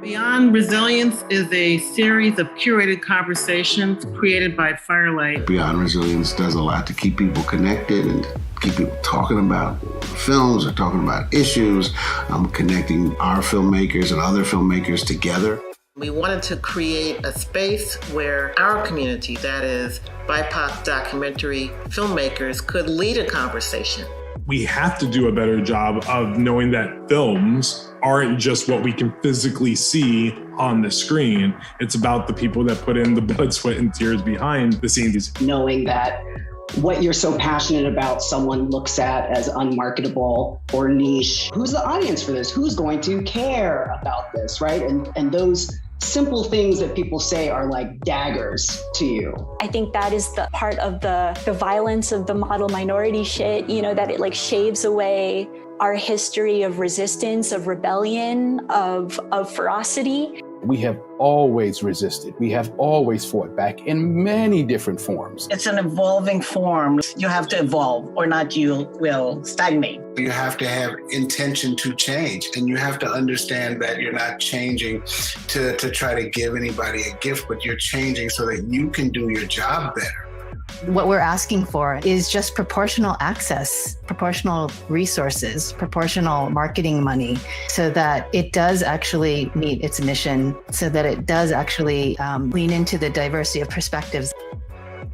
Beyond Resilience is a series of curated conversations created by Firelight. Beyond Resilience does a lot to keep people connected and keep people talking about films or talking about issues, connecting our filmmakers and other filmmakers together. We wanted to create a space where our community, that is BIPOC documentary filmmakers, could lead a conversation. We have to do a better job of knowing that films aren't just what we can physically see on the screen. It's about the people that put in the blood, sweat, and tears behind the scenes. Knowing that what you're so passionate about, someone looks at as unmarketable or niche. Who's the audience for this? Who's going to care about this, right? And those simple things that people say are like daggers to you. I think that is the part of the violence of the model minority shit, that it like shaves away our history of resistance, of rebellion, of ferocity. We have always resisted. We have always fought back in many different forms. It's an evolving form. You have to evolve, or not you will stagnate. You have to have intention to change, and you have to understand that you're not changing to try to give anybody a gift, but you're changing so that you can do your job better. What we're asking for is just proportional access, proportional resources, proportional marketing money, so that it does actually meet its mission, so that it does actually lean into the diversity of perspectives.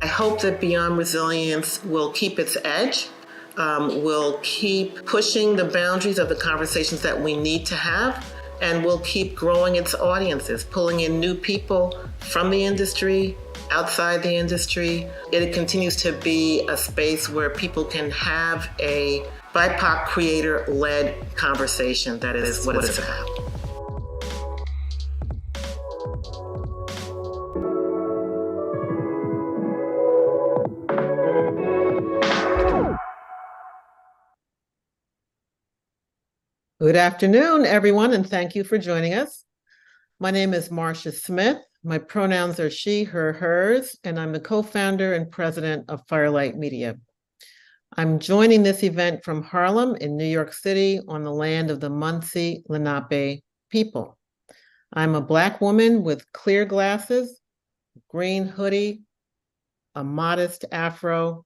I hope that Beyond Resilience will keep its edge, will keep pushing the boundaries of the conversations that we need to have, and will keep growing its audiences, pulling in new people from the industry, outside the industry. It continues to be a space where people can have a BIPOC creator-led conversation. That is what it's about. Good afternoon, everyone, and thank you for joining us. My name is Marcia Smith. My pronouns are she, her, hers, and I'm the co-founder and president of Firelight Media. I'm joining this event from Harlem in New York City on the land of the Munsee Lenape people. I'm a Black woman with clear glasses, green hoodie, a modest afro,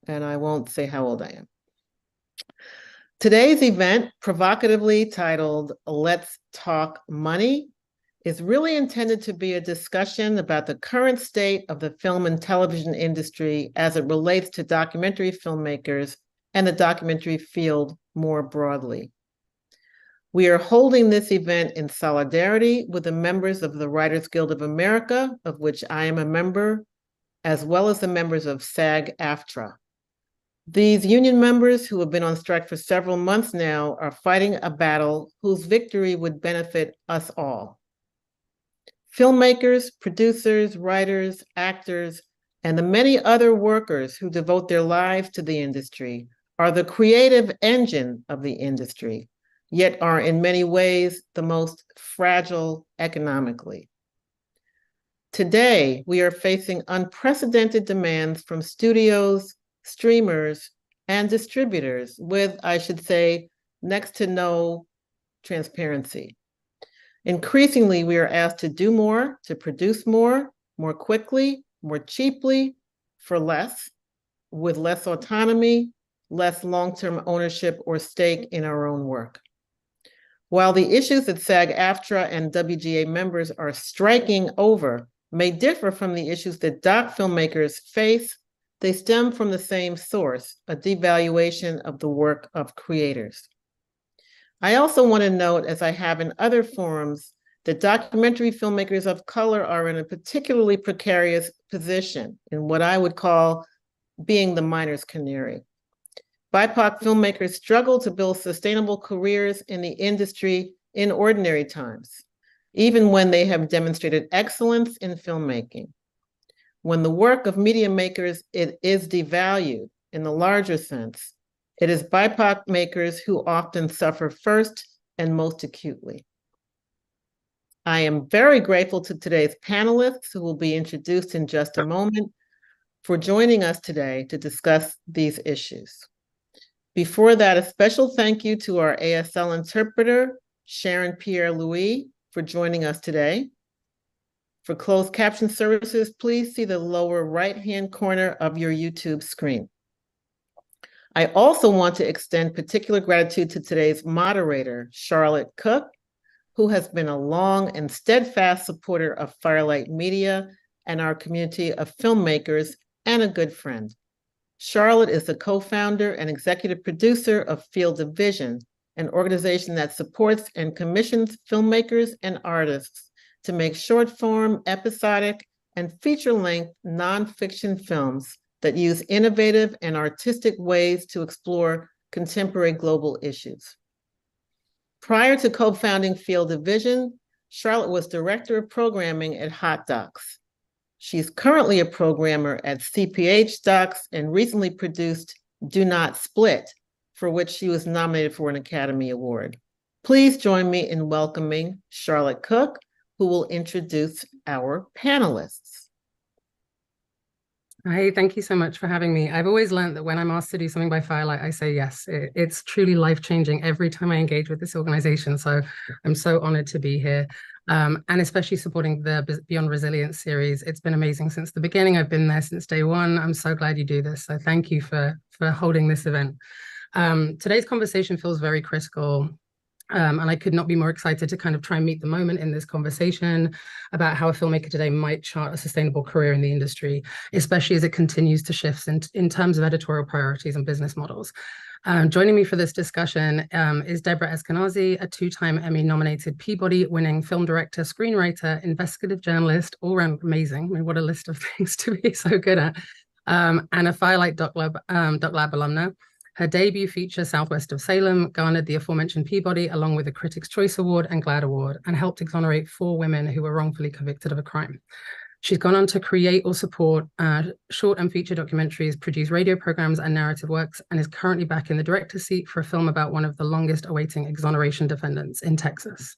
and I won't say how old I am. Today's event, provocatively titled Let's Talk Money, is really intended to be a discussion about the current state of the film and television industry as it relates to documentary filmmakers and the documentary field more broadly. We are holding this event in solidarity with the members of the Writers Guild of America, of which I am a member, as well as the members of SAG-AFTRA. These union members, who have been on strike for several months now, are fighting a battle whose victory would benefit us all. Filmmakers, producers, writers, actors, and the many other workers who devote their lives to the industry are the creative engine of the industry, yet are in many ways the most fragile economically. Today, we are facing unprecedented demands from studios, streamers, and distributors with, I should say, next to no transparency. Increasingly, we are asked to do more, to produce more quickly, more cheaply, for less, with less autonomy, less long-term ownership or stake in our own work. While the issues that SAG-AFTRA and WGA members are striking over may differ from the issues that doc filmmakers face, they stem from the same source, a devaluation of the work of creators. I also want to note, as I have in other forums, that documentary filmmakers of color are in a particularly precarious position in what I would call being the miner's canary. BIPOC filmmakers struggle to build sustainable careers in the industry in ordinary times, even when they have demonstrated excellence in filmmaking. When the work of media makers is devalued in the larger sense, it is BIPOC makers who often suffer first and most acutely. I am very grateful to today's panelists, who will be introduced in just a moment, for joining us today to discuss these issues. Before that, a special thank you to our ASL interpreter, Sharon Pierre-Louis, for joining us today. For closed caption services, please see the lower right-hand corner of your YouTube screen. I also want to extend particular gratitude to today's moderator, Charlotte Cook, who has been a long and steadfast supporter of Firelight Media and our community of filmmakers and a good friend. Charlotte is the co-founder and executive producer of Field of Vision, an organization that supports and commissions filmmakers and artists to make short-form, episodic, and feature-length nonfiction films that use innovative and artistic ways to explore contemporary global issues. Prior to co-founding Field of Vision, Charlotte was director of programming at Hot Docs. She's currently a programmer at CPH Docs and recently produced Do Not Split, for which she was nominated for an Academy Award. Please join me in welcoming Charlotte Cook, who will introduce our panelists. Hey, thank you so much for having me. I've always learned that when I'm asked to do something by Firelight, I say yes. It's truly life-changing every time I engage with this organization. So I'm so honored to be here. And especially supporting the Beyond Resilience series. It's been amazing since the beginning. I've been there since day one. I'm so glad you do this. So thank you for holding this event. Today's conversation feels very critical. And I could not be more excited to kind of try and meet the moment in this conversation about how a filmmaker today might chart a sustainable career in the industry, especially as it continues to shift in terms of editorial priorities and business models. Joining me for this discussion is Deborah Esquenazi, a two-time Emmy-nominated Peabody-winning film director, screenwriter, investigative journalist, all-round amazing. I mean, what a list of things to be so good at, and a Firelight Doc Lab alumna. Her debut feature, Southwest of Salem, garnered the aforementioned Peabody along with a Critics' Choice Award and GLAAD Award, and helped exonerate 4 women who were wrongfully convicted of a crime. She's gone on to create or support short and feature documentaries, produce radio programs and narrative works, and is currently back in the director's seat for a film about one of the longest awaiting exoneration defendants in Texas.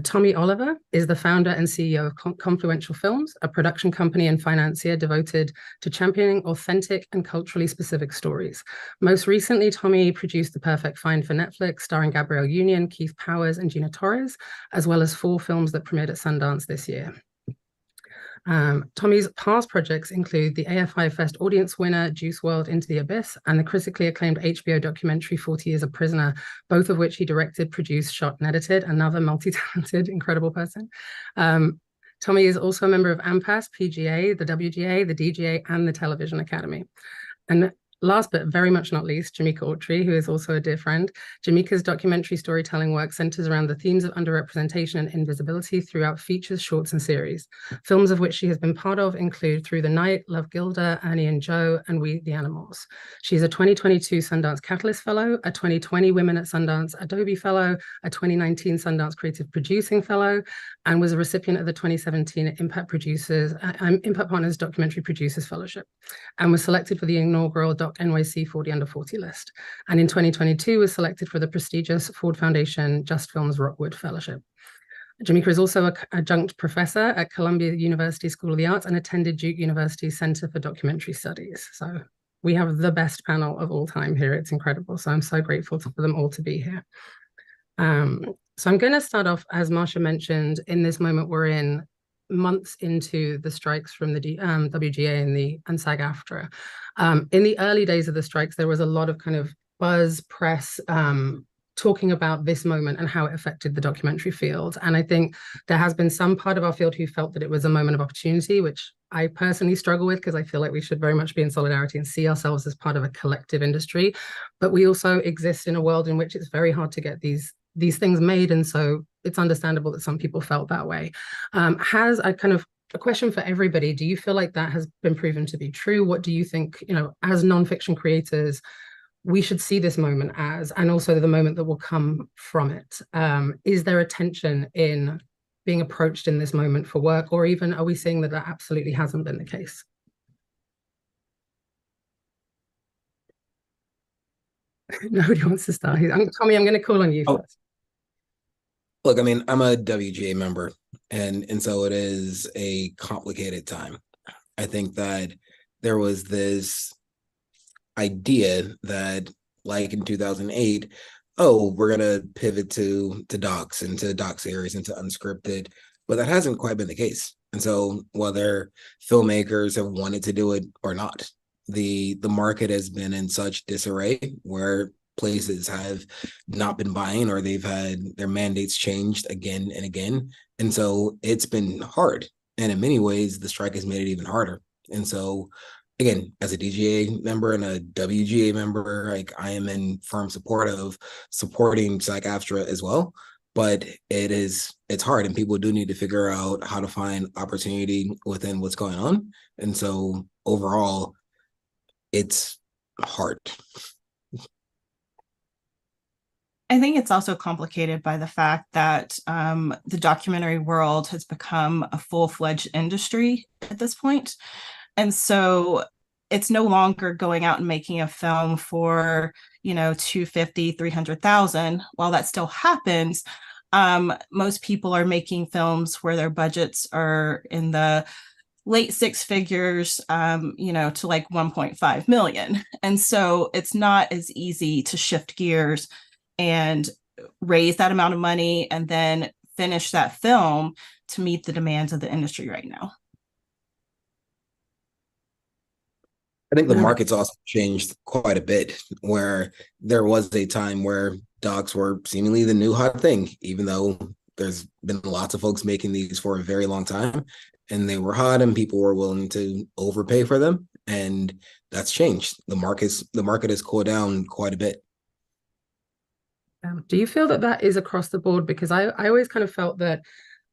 Tommy Oliver is the founder and CEO of Confluential Films, a production company and financier devoted to championing authentic and culturally specific stories. Most recently, Tommy produced The Perfect Find for Netflix, starring Gabrielle Union, Keith Powers, and Gina Torres, as well as 4 films that premiered at Sundance this year. Tommy's past projects include the AFI Fest audience winner, Juice WRLD Into the Abyss, and the critically acclaimed HBO documentary 40 Years a Prisoner, both of which he directed, produced, shot, and edited. Another multi-talented, incredible person. Tommy is also a member of impasse, PGA, the WGA, the DGA, and the Television Academy. And last but very much not least, Jameka Autry, who is also a dear friend. Jameka's documentary storytelling work centers around the themes of underrepresentation and invisibility throughout features, shorts, and series. Films of which she has been part of include Through the Night, Love Gilda, Annie and Joe, and We the Animals. She's a 2022 Sundance Catalyst Fellow, a 2020 Women at Sundance Adobe Fellow, a 2019 Sundance Creative Producing Fellow, and was a recipient of the 2017 Impact Partners Documentary Producers Fellowship, and was selected for the inaugural Doc NYC 40 Under 40 list. And in 2022 was selected for the prestigious Ford Foundation Just Films Rockwood Fellowship. Jameka is also an adjunct professor at Columbia University School of the Arts and attended Duke University Center for Documentary Studies. So we have the best panel of all time here. It's incredible. So I'm so grateful for them all to be here. So I'm going to start off, as Marsha mentioned, in this moment we're in, months into the strikes from the WGA and SAG-AFTRA. In the early days of the strikes, there was a lot of kind of buzz, press, talking about this moment and how it affected the documentary field. And I think there has been some part of our field who felt that it was a moment of opportunity, which I personally struggle with, because I feel like we should very much be in solidarity and see ourselves as part of a collective industry. But we also exist in a world in which it's very hard to get these things made. And so it's understandable that some people felt that way. A question for everybody. Do you feel like that has been proven to be true? What do you think, as nonfiction creators, we should see this moment as, and also the moment that will come from it? Is there a tension in being approached in this moment for work, or even are we seeing that absolutely hasn't been the case? Nobody wants to start. Tommy, I'm going to call on you first. Look, I mean, I'm a WGA member, and so it is a complicated time. I think that there was this idea that, like in 2008, oh, we're gonna pivot to docs and to doc series and to unscripted, but that hasn't quite been the case. And so whether filmmakers have wanted to do it or not, the market has been in such disarray where places have not been buying, or they've had their mandates changed again and again. And so it's been hard. And in many ways, the strike has made it even harder. And so again, as a DGA member and a WGA member, like I am in firm support of supporting SAG-AFTRA as well. But it's hard, and people do need to figure out how to find opportunity within what's going on. And so overall, it's hard. I think it's also complicated by the fact that the documentary world has become a full-fledged industry at this point. And so it's no longer going out and making a film for, 250, 300,000. While that still happens, most people are making films where their budgets are in the late six figures, to like 1.5 million. And so it's not as easy to shift gears and raise that amount of money and then finish that film to meet the demands of the industry right now. I think the market's also changed quite a bit, where there was a time where docs were seemingly the new hot thing, even though there's been lots of folks making these for a very long time, and they were hot and people were willing to overpay for them. And that's changed. The market has cooled down quite a bit. Do you feel that that is across the board? Because I always kind of felt that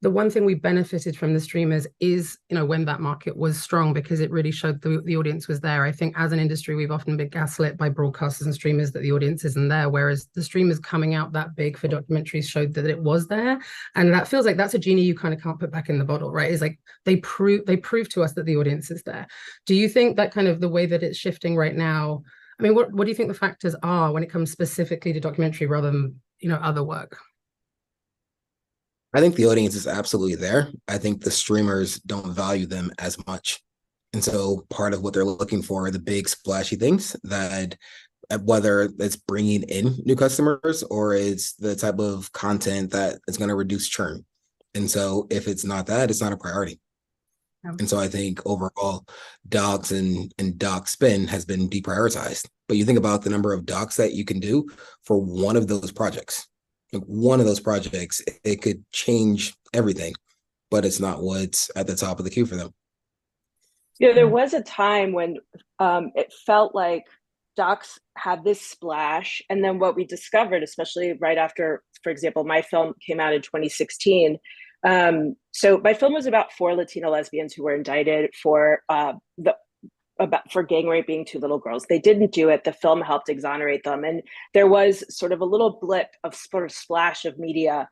the one thing we benefited from the streamers is, when that market was strong, because it really showed the audience was there. I think as an industry, we've often been gaslit by broadcasters and streamers that the audience isn't there, whereas the streamers coming out that big for documentaries showed that it was there. And that feels like that's a genie you kind of can't put back in the bottle, right? It's like they prove to us that the audience is there. Do you think that kind of the way that it's shifting right now, I mean, what do you think the factors are when it comes specifically to documentary rather than, other work? I think the audience is absolutely there. I think the streamers don't value them as much. And so part of what they're looking for are the big splashy things that, whether it's bringing in new customers or it's the type of content that is going to reduce churn. And so if it's not that, it's not a priority. And so I think overall, docs and doc spin has been deprioritized. But you think about the number of docs that you can do for one of those projects. One of those projects, it could change everything, but it's not what's at the top of the queue for them. There was a time when it felt like docs had this splash. And then what we discovered, especially right after, for example, my film came out in 2016. So my film was about 4 Latina lesbians who were indicted for gang raping 2 little girls. They didn't do it. The film helped exonerate them. And there was sort of a little blip of sort of splash of media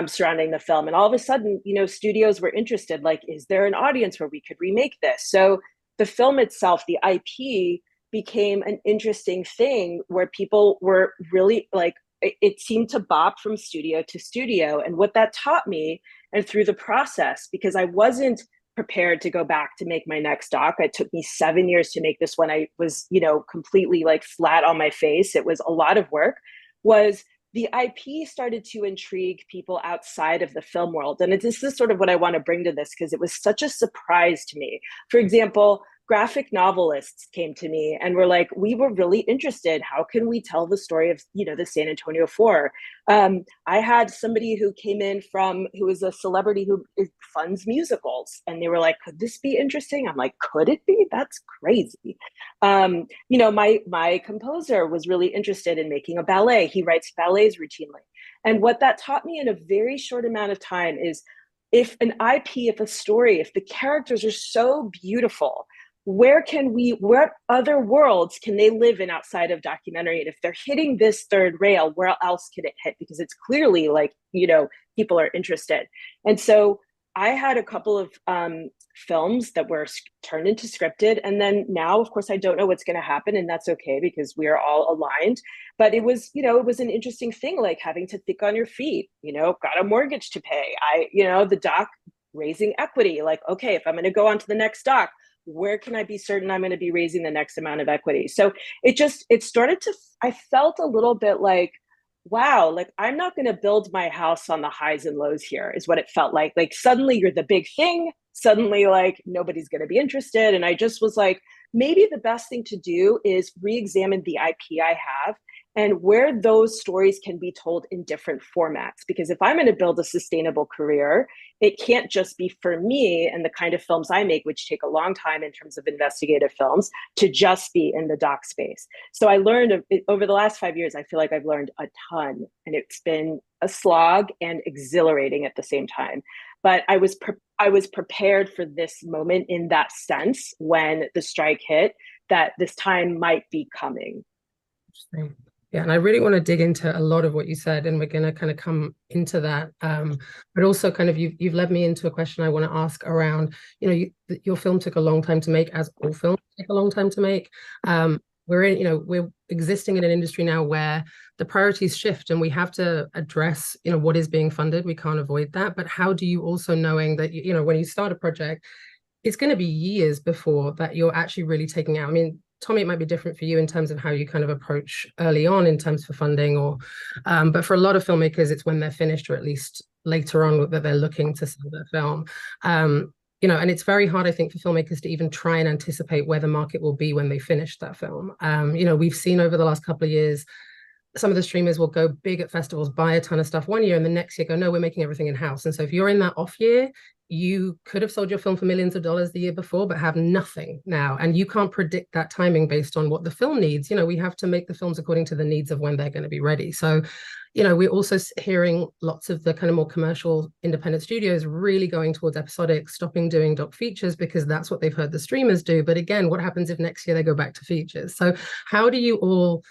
surrounding the film. And all of a sudden, studios were interested, like, is there an audience where we could remake this? So the film itself, the IP, became an interesting thing where people were really like, it seemed to bop from studio to studio. And what that taught me, and through the process, because I wasn't prepared to go back to make my next doc. It took me 7 years to make this one. I was, completely like flat on my face. It was a lot of work. Was the IP started to intrigue people outside of the film world. And this is sort of what I want to bring to this, because it was such a surprise to me. For example, graphic novelists came to me and were like, we were really interested. How can we tell the story of, the San Antonio Four? I had somebody who came in who is a celebrity who funds musicals. And they were like, could this be interesting? I'm like, could it be? That's crazy. My composer was really interested in making a ballet. He writes ballets routinely. And what that taught me in a very short amount of time is, if an IP, if a story, if the characters are so beautiful, what other worlds can they live in outside of documentary? And if they're hitting this third rail, where else can it hit? Because it's clearly like, people are interested. And so I had a couple of films that were turned into scripted. And then now, of course, I don't know what's going to happen. And that's okay, because we are all aligned. But it was, it was an interesting thing, like having to think on your feet, got a mortgage to pay. The doc raising equity, like, okay, if I'm going to go on to the next doc, where can I be certain I'm going to be raising the next amount of equity? So I felt a little bit like wow, like I'm not going to build my house on the highs and lows here, is what it felt like. Like suddenly you're the big thing. Suddenly, like nobody's going to be interested. And I just was like, maybe the best thing to do is re-examine the IP I have and where those stories can be told in different formats. Because if I'm going to build a sustainable career, it can't just be for me and the kind of films I make, which take a long time in terms of investigative films, to just be in the doc space. So I learned over the last 5 years, I feel like I've learned a ton, and it's been a slog and exhilarating at the same time. But I was prepared for this moment in that sense when the strike hit, that this time might be coming. Interesting. Yeah, and I really want to dig into a lot of what you said, and we're going to kind of come into that. But also, kind of, you've led me into a question I want to ask around. Your film took a long time to make, as all films take a long time to make. We're existing in an industry now where the priorities shift, and we have to address, what is being funded. We can't avoid that. But how do you also, knowing that, when you start a project, it's going to be years before that you're actually really taking out. I mean, Tommy, it might be different for you in terms of how you kind of approach early on in terms for funding, but for a lot of filmmakers, it's when they're finished, or at least later on, that they're looking to sell their film. And it's very hard, I think, for filmmakers to even try and anticipate where the market will be when they finish that film. We've seen over the last couple of years, some of the streamers will go big at festivals, buy a ton of stuff one year, and the next year go, no, we're making everything in-house. And so if you're in that off year, you could have sold your film for millions of dollars the year before, but have nothing now. And you can't predict that timing based on what the film needs. We have to make the films according to the needs of when they're going to be ready. So, we're also hearing lots of the kind of more commercial independent studios really going towards episodic, stopping doing doc features because that's what they've heard the streamers do. But again, what happens if next year they go back to features? So how do you all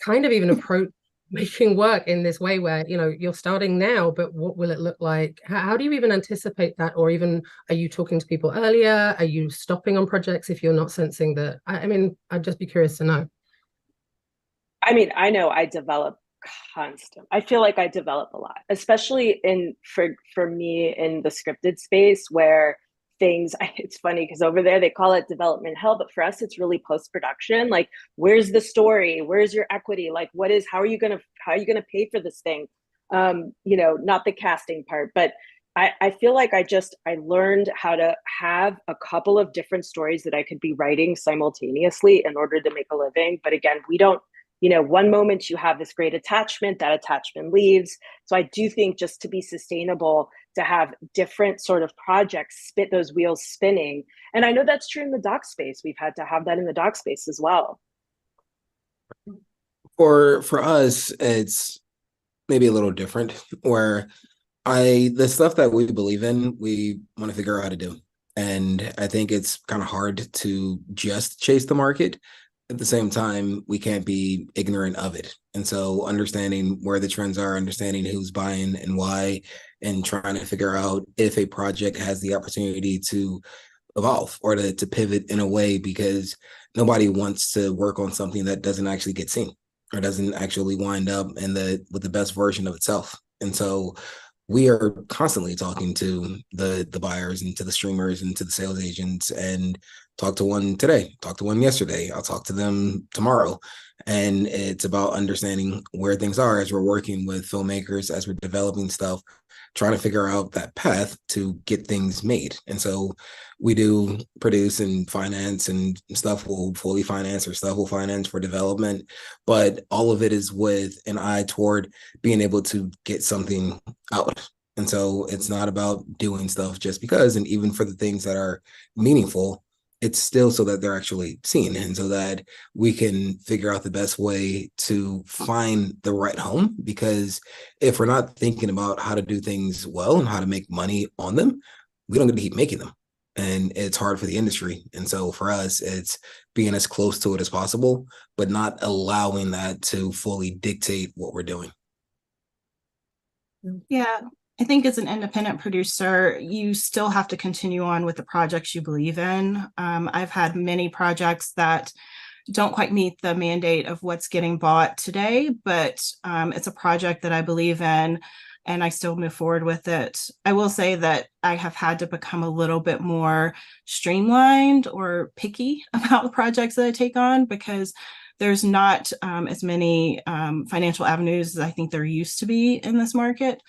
kind of even approach making work in this way where, you're starting now, but what will it look like? How do you even anticipate that? Or even, are you talking to people earlier? Are you stopping on projects if you're not sensing that? I mean, I'd just be curious to know. I mean, I know I develop I feel like I develop a lot, especially for me in the scripted space where it's funny because over there they call it development hell, but for us it's really post-production. Like, where's the story? Where's your equity? Like, how are you gonna pay for this thing? Not the casting part, but I feel like I learned how to have a couple of different stories that I could be writing simultaneously in order to make a living. But again, we don't, one moment you have this great attachment, that attachment leaves. So I do think just to be sustainable, to have different sort of projects, those wheels spinning. And I know that's true in the doc space. We've had to have that in the doc space as well. For us, it's maybe a little different, where the stuff that we believe in, we want to figure out how to do. And I think it's kind of hard to just chase the market. At the same time, we can't be ignorant of it. And so understanding where the trends are, understanding who's buying and why, and trying to figure out if a project has the opportunity to evolve or to pivot in a way, because nobody wants to work on something that doesn't actually get seen or doesn't actually wind up with the best version of itself. And so we are constantly talking to the buyers and to the streamers and to the sales agents, and talk to one today, talk to one yesterday, I'll talk to them tomorrow. And it's about understanding where things are as we're working with filmmakers, as we're developing stuff, trying to figure out that path to get things made. And so we do produce and finance, and stuff will fully finance, or stuff will finance for development. But all of it is with an eye toward being able to get something out. And so it's not about doing stuff just because, and even for the things that are meaningful, it's still so that they're actually seen, and so that we can figure out the best way to find the right home. Because if we're not thinking about how to do things well and how to make money on them, we don't get to keep making them. And it's hard for the industry. And so for us, it's being as close to it as possible, but not allowing that to fully dictate what we're doing. Yeah. I think as an independent producer, you still have to continue on with the projects you believe in. I've had many projects that don't quite meet the mandate of what's getting bought today, but it's a project that I believe in, and I still move forward with it. I will say that I have had to become a little bit more streamlined or picky about the projects that I take on, because there's not as many financial avenues as I think there used to be in this market.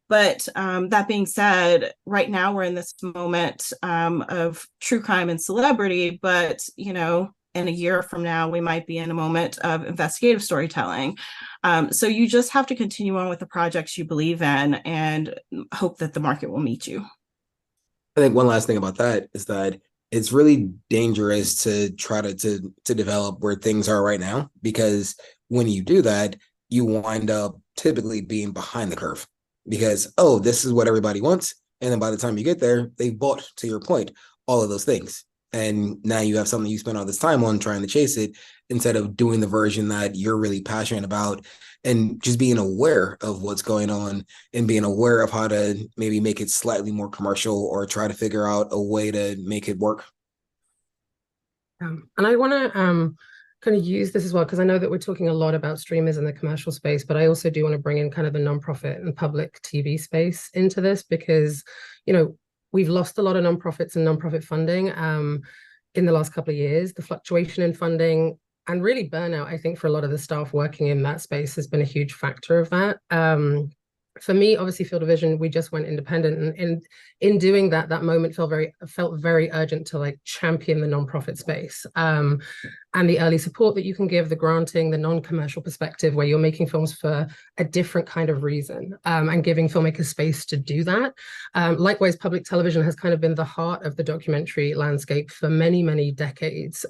But that being said, right now we're in this moment of true crime and celebrity, but, you know, in a year from now, we might be in a moment of investigative storytelling. So you just have to continue on with the projects you believe in and hope that the market will meet you. I think one last thing about that is that it's really dangerous to try to develop where things are right now, because when you do that, you wind up typically being behind the curve. Because, oh, this is what everybody wants. And then by the time you get there, they've bought, to your point, all of those things. And now you have something you spend all this time on trying to chase it instead of doing the version that you're really passionate about and just being aware of what's going on and being aware of how to maybe make it slightly more commercial or try to figure out a way to make it work. And I want to kind of use this as well, because I know that we're talking a lot about streamers in the commercial space, but I also do want to bring in kind of the nonprofit and public TV space into this, because, you know, we've lost a lot of nonprofits and nonprofit funding in the last couple of years. The fluctuation in funding and really burnout, I think, for a lot of the staff working in that space has been a huge factor of that. For me, obviously, Field of Vision, we just went independent, and in doing that, that moment felt very urgent to like champion the nonprofit space, and the early support that you can give, the granting, the non-commercial perspective, where you're making films for a different kind of reason, and giving filmmakers space to do that. Likewise, public television has kind of been the heart of the documentary landscape for many, many decades,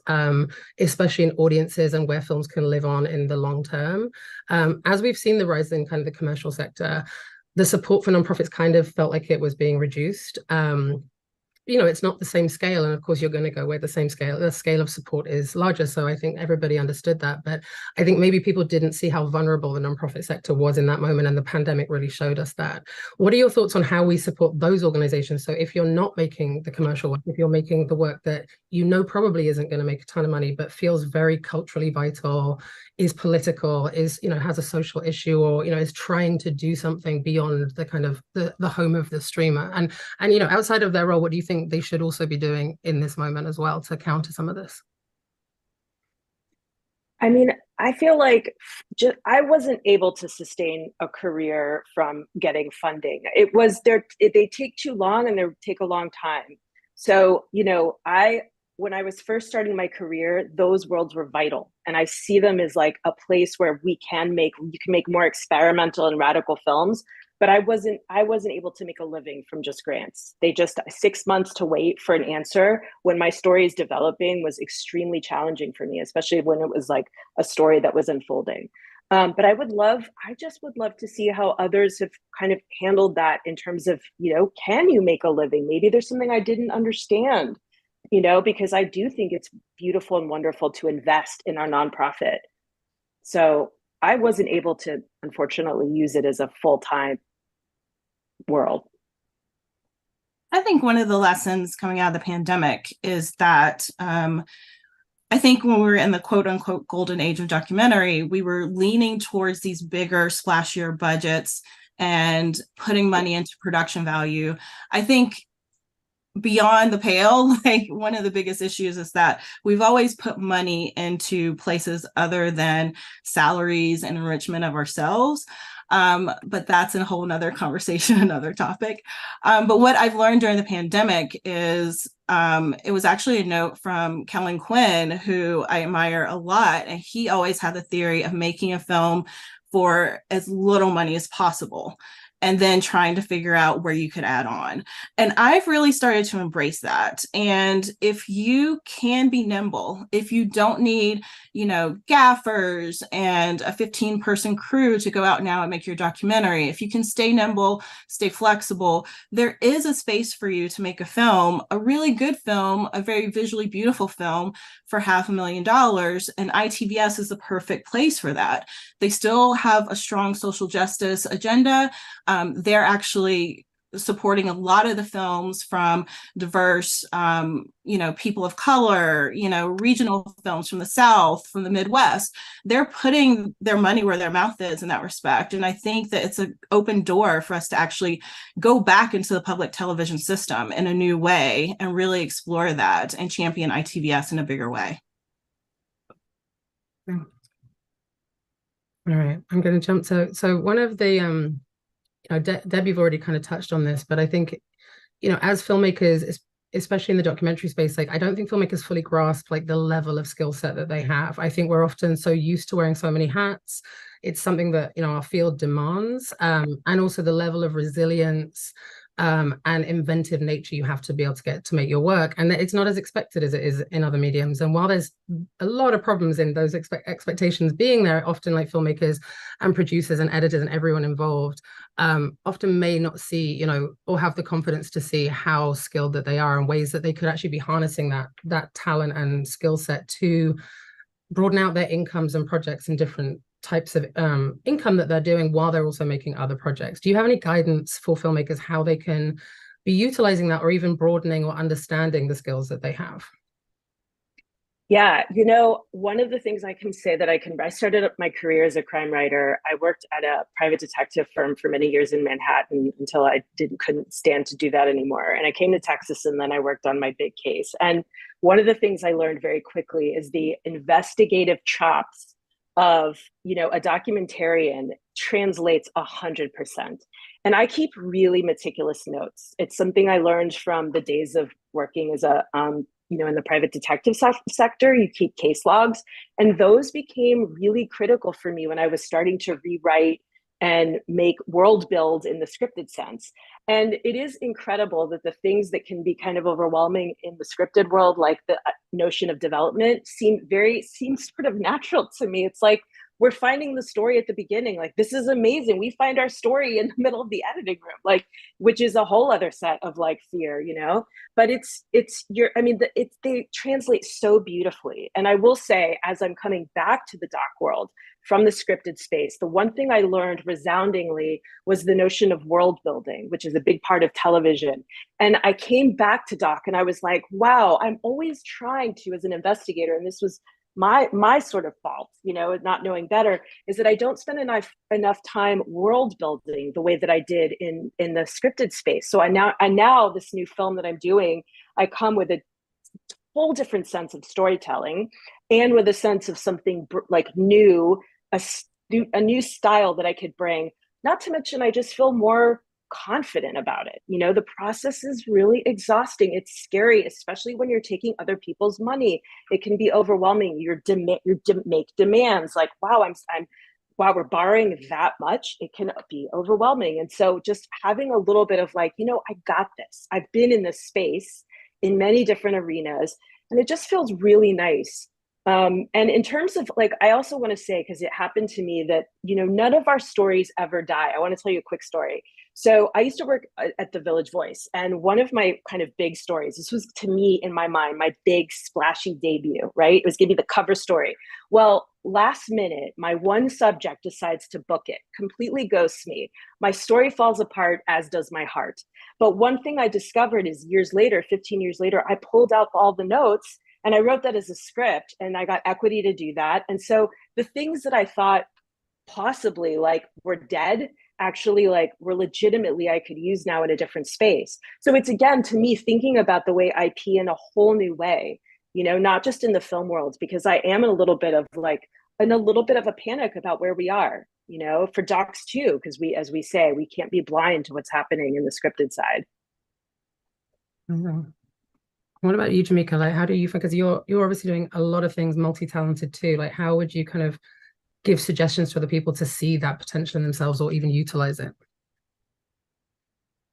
especially in audiences and where films can live on in the long term. As we've seen the rise in kind of the commercial sector, the support for nonprofits kind of felt like it was being reduced. You know, it's not the same scale. And of course, you're going to go where the scale of support is larger. So I think everybody understood that. But I think maybe people didn't see how vulnerable the nonprofit sector was in that moment. And the pandemic really showed us that. What are your thoughts on how we support those organizations? So if you're not making the commercial work, if you're making the work that you know probably isn't going to make a ton of money, but feels very culturally vital, is political, is, you know, has a social issue, or, you know, is trying to do something beyond the kind of the home of the streamer. And, you know, outside of their role, what do you think they should also be doing in this moment as well to counter some of this? I mean, I feel like I wasn't able to sustain a career from getting funding. It was they take too long and they take a long time. So, you know, when I was first starting my career, those worlds were vital. And I see them as like a place where you can make more experimental and radical films. But I wasn't able to make a living from just grants. 6 months to wait for an answer when my story is developing was extremely challenging for me, especially when it was like a story that was unfolding. But I just would love to see how others have kind of handled that in terms of, you know, can you make a living? Maybe there's something I didn't understand, you know, because I do think it's beautiful and wonderful to invest in our nonprofit. So I wasn't able to, unfortunately, use it as a full-time world. I think one of the lessons coming out of the pandemic is that I think when we were in the quote unquote golden age of documentary, we were leaning towards these bigger, splashier budgets and putting money into production value. I think beyond the pale, like one of the biggest issues is that we've always put money into places other than salaries and enrichment of ourselves. But that's a whole nother conversation, another topic. But what I've learned during the pandemic is it was actually a note from Kellen Quinn, who I admire a lot. And he always had the theory of making a film for as little money as possible, and then trying to figure out where you could add on. And I've really started to embrace that. And if you can be nimble, if you don't need, you know, gaffers and a 15-person crew to go out now and make your documentary, if you can stay nimble, stay flexible, there is a space for you to make a film, a really good film, a very visually beautiful film for $500,000. And ITVS is the perfect place for that. They still have a strong social justice agenda. They're actually supporting a lot of the films from diverse, people of color, regional films from the South, from the Midwest. They're putting their money where their mouth is in that respect. And I think that it's an open door for us to actually go back into the public television system in a new way and really explore that and champion ITVS in a bigger way. Okay. All right, I'm going to jump to, so one of the, Deb, you've already kind of touched on this, but I think, as filmmakers, especially in the documentary space, like, I don't think filmmakers fully grasp like the level of skill set that they have. I think we're often so used to wearing so many hats. It's something that, our field demands, and also the level of resilience and inventive nature you have to be able to get to make your work. And it's not as expected as it is in other mediums. And while there's a lot of problems in those expectations being there, often like filmmakers and producers and editors and everyone involved often may not see, or have the confidence to see how skilled that they are and ways that they could actually be harnessing that talent and skill set to broaden out their incomes and projects and different types of income that they're doing while they're also making other projects. Do you have any guidance for filmmakers how they can be utilizing that, or even broadening or understanding the skills that they have? Yeah, one of the things I can say that I started up my career as a crime writer. I worked at a private detective firm for many years in Manhattan until I couldn't stand to do that anymore. And I came to Texas, and then I worked on my big case. And one of the things I learned very quickly is the investigative chops of, a documentarian translates 100%. And I keep really meticulous notes. It's something I learned from the days of working as a, in the private detective sector. You keep case logs, and those became really critical for me when I was starting to rewrite and make world build in the scripted sense. And it is incredible that the things that can be kind of overwhelming in the scripted world, like the notion of development, seem sort of natural to me. It's like, we're finding the story at the beginning. Like, this is amazing. We find our story in the middle of the editing room, like, which is a whole other set of like fear, but they translate so beautifully. And I will say, as I'm coming back to the doc world from the scripted space, the one thing I learned resoundingly was the notion of world building, which is a big part of television. And I came back to doc and I was like, wow, I'm always trying to, as an investigator, and this was my sort of fault, not knowing better, is that I don't spend enough time world building the way that I did in the scripted space. So I now this new film that I'm doing, I come with a whole different sense of storytelling, and with a sense of something like new, a new style that I could bring. Not to mention, I just feel more confident about it. The process is really exhausting. It's scary, especially when you're taking other people's money. It can be overwhelming. You make demands like, wow, wow, we're borrowing that much. It can be overwhelming. And so just having a little bit of like, I got this. I've been in this space in many different arenas, and it just feels really nice. And in terms of like, I also want to say, because it happened to me that, none of our stories ever die. I want to tell you a quick story. So I used to work at the Village Voice, and one of my kind of big stories, this was to me in my mind, my big splashy debut, right? It was going to be the cover story. Well, last minute, my one subject decides to book it, completely ghosts me. My story falls apart, as does my heart. But one thing I discovered is years later, 15 years later, I pulled out all the notes and I wrote that as a script, and I got equity to do that. And so the things that I thought possibly like were dead, actually like were legitimately I could use now in a different space. So it's, again, to me, thinking about the way IP in a whole new way, not just in the film world, because I am in a little bit of a panic about where we are, for docs too, because as we say, we can't be blind to what's happening in the scripted side. Mm-hmm. What about you, Jameka? Like, how do you think, because you're obviously doing a lot of things multi-talented too, like how would you kind of give suggestions for the people to see that potential in themselves or even utilize it?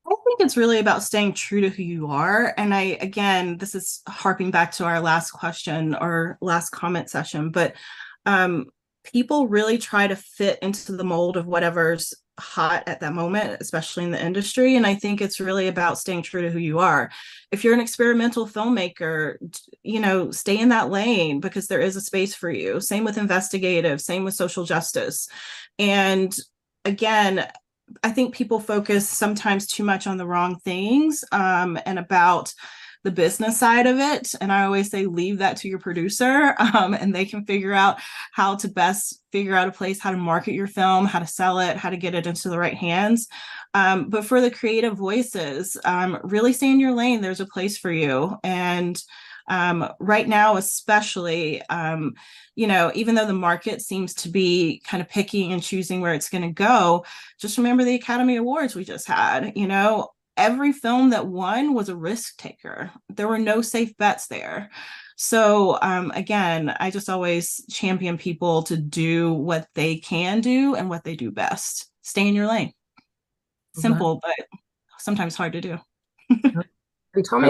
I think it's really about staying true to who you are. And again, this is harping back to our last question or last comment session, but people really try to fit into the mold of whatever's hot at that moment, especially in the industry. And I think it's really about staying true to who you are. If you're an experimental filmmaker, stay in that lane, because there is a space for you. Same with investigative, same with social justice. And again, I think people focus sometimes too much on the wrong things and about the business side of it. And I always say, leave that to your producer, and they can figure out how to best figure out a place, how to market your film, how to sell it, how to get it into the right hands. But for the creative voices, really stay in your lane. There's a place for you. And Right now, especially, even though the market seems to be kind of picking and choosing where it's going to go, just remember the Academy Awards we just had. Every film that won was a risk taker. There were no safe bets there. So again, I just always champion people to do what they can do and what they do best. Stay in your lane. Simple, but sometimes hard to do. And Tommy,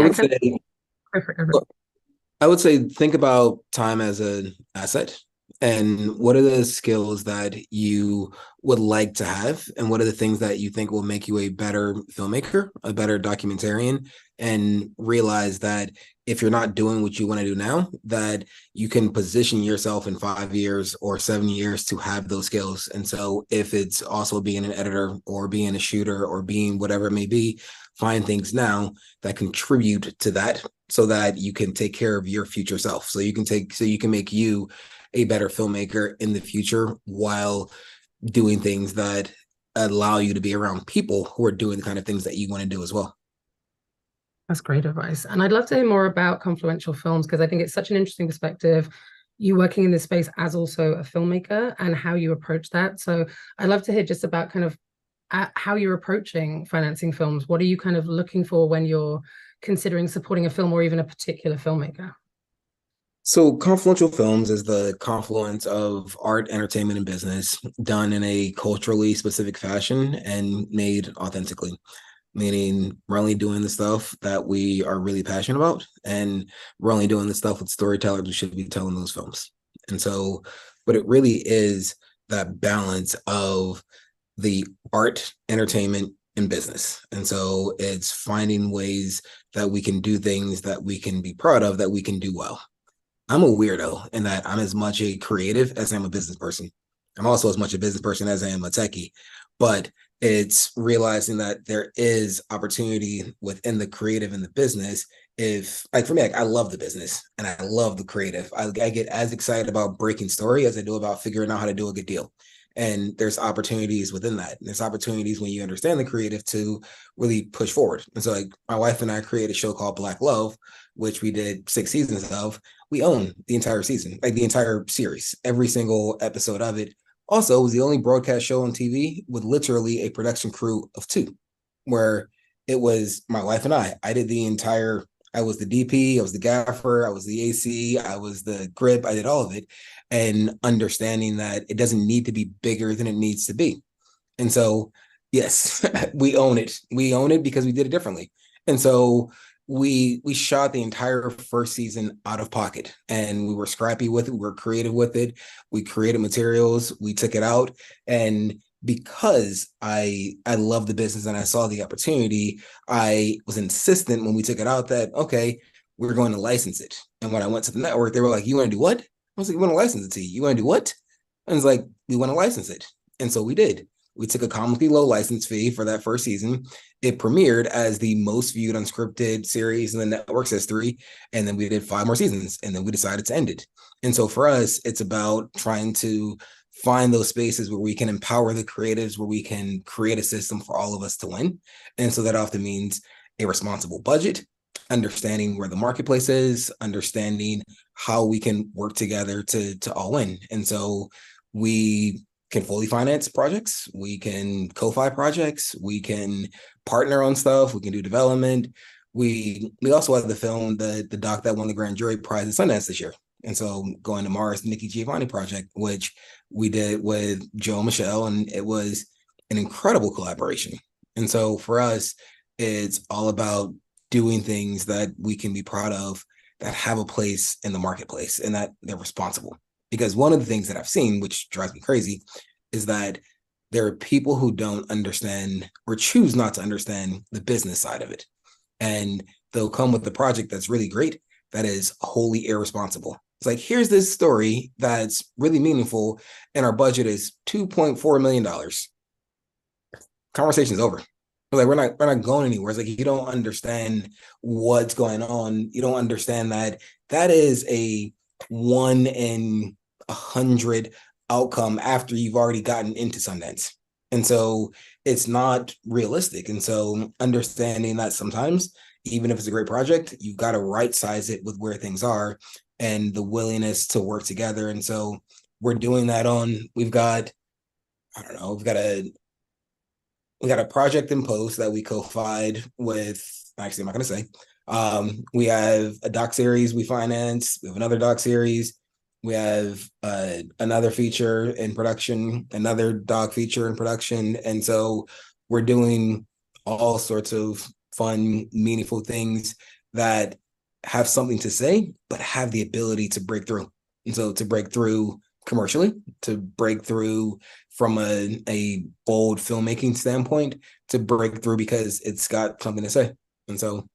I would say think about time as an asset, and what are the skills that you would like to have, and what are the things that you think will make you a better filmmaker, a better documentarian, and realize that if you're not doing what you want to do now, that you can position yourself in 5 years or 7 years to have those skills. And so if it's also being an editor or being a shooter or being whatever it may be, find things now that contribute to that so that you can take care of your future self. So you can make you a better filmmaker in the future while doing things that allow you to be around people who are doing the kind of things that you want to do as well. That's great advice. And I'd love to hear more about Confluential Films, because I think it's such an interesting perspective, you working in this space as also a filmmaker and how you approach that. So I'd love to hear just about kind of how you're approaching financing films. What are you kind of looking for when you're considering supporting a film or even a particular filmmaker? So Confluential Films is the confluence of art, entertainment, and business done in a culturally specific fashion and made authentically. Meaning we're only doing the stuff that we are really passionate about, and we're only doing the stuff with storytellers who should be telling those films. And so what it really is, that balance of the art, entertainment, and business. And so it's finding ways that we can do things that we can be proud of, that we can do well. I'm a weirdo in that I'm as much a creative as I'm a business person. I'm also as much a business person as I am a techie, but it's realizing that there is opportunity within the creative and the business. If, like, for me, I love the business and I love the creative. I get as excited about breaking story as I do about figuring out how to do a good deal. And there's opportunities within that. And there's opportunities when you understand the creative to really push forward. And so, like, my wife and I created a show called Black Love, which we did 6 seasons of. We own the entire season, like the entire series, every single episode of it. Also, it was the only broadcast show on TV with literally a production crew of 2, where it was my wife and I. I did the entire, I was the DP, I was the gaffer, I was the AC, I was the grip, I did all of it. And understanding that it doesn't need to be bigger than it needs to be. And so, yes, we own it. We own it because we did it differently. And so we shot the entire first season out of pocket, and we were scrappy with it. We were creative with it. We created materials. We took it out. And because I love the business and I saw the opportunity, I was insistent when we took it out that, okay, we're going to license it. And when I went to the network, they were like, you want to do what? I was like, we want to license it to you. You want to do what? And it's like, we want to license it. And so we did. We took a comically low license fee for that first season. It premiered as the most viewed unscripted series in the network's history. And then we did 5 more seasons, and then we decided to end it. And so for us, it's about trying to find those spaces where we can empower the creatives, where we can create a system for all of us to win. And so that often means a responsible budget, understanding where the marketplace is, understanding how we can work together to all win. And so we can fully finance projects, we can co-fi projects, we can partner on stuff, we can do development. We also have the film, the doc that won the Grand Jury Prize at Sundance this year. And so going to Mars, Nikki Giovanni project, which we did with Joe and Michelle, and it was an incredible collaboration. And so for us, it's all about doing things that we can be proud of, that have a place in the marketplace, and that they're responsible. Because one of the things that I've seen, which drives me crazy, is that there are people who don't understand or choose not to understand the business side of it. And they'll come with a project that's really great, that is wholly irresponsible. It's like, here's this story that's really meaningful, and our budget is $2.4 million. Conversation's over. Like, we're not going anywhere. It's like, you don't understand what's going on. You don't understand that is a 1 in 100 outcome after you've already gotten into Sundance. And so it's not realistic. And so understanding that sometimes even if it's a great project, you've got to right size it with where things are and the willingness to work together. And so we're doing that we've got a project in post that we co-fied with, actually, I'm not going to say. We have a doc series we finance. We have another doc series. We have another feature in production, another doc feature in production. And so we're doing all sorts of fun, meaningful things that have something to say, but have the ability to break through. And so to break through commercially, to break through from a bold filmmaking standpoint, to break through because it's got something to say. And so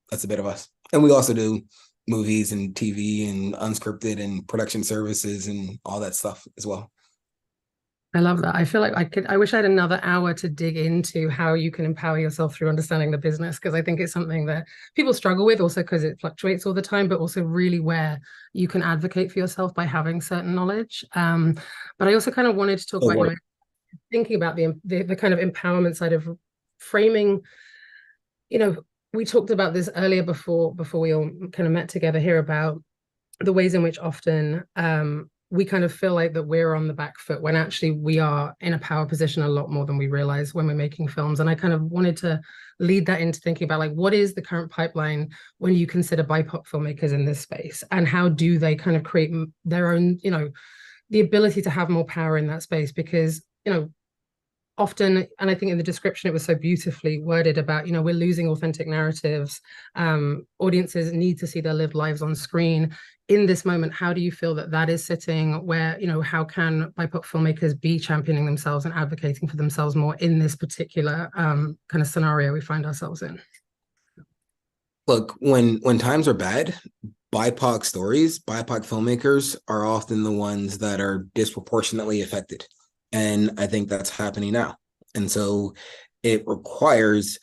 that's a bit of us. And we also do movies and TV and unscripted and production services and all that stuff as well. I love that. I feel like I wish I had another hour to dig into how you can empower yourself through understanding the business, because I think it's something that people struggle with, also because it fluctuates all the time, but also really where you can advocate for yourself by having certain knowledge. But I also kind of wanted to talk about, thinking about the kind of empowerment side of framing. We talked about this earlier before we all kind of met together here, about the ways in which often we kind of feel like that we're on the back foot when actually we are in a power position a lot more than we realize when we're making films. And I kind of wanted to lead that into thinking about, like, what is the current pipeline when you consider BIPOC filmmakers in this space, and how do they kind of create their own, the ability to have more power in that space? Because, often, and I think in the description it was so beautifully worded about, we're losing authentic narratives. Audiences need to see their lived lives on screen. In this moment, how do you feel that is sitting where, how can BIPOC filmmakers be championing themselves and advocating for themselves more in this particular kind of scenario we find ourselves in? Look, when times are bad, BIPOC stories, BIPOC filmmakers are often the ones that are disproportionately affected. And I think that's happening now. And so it requires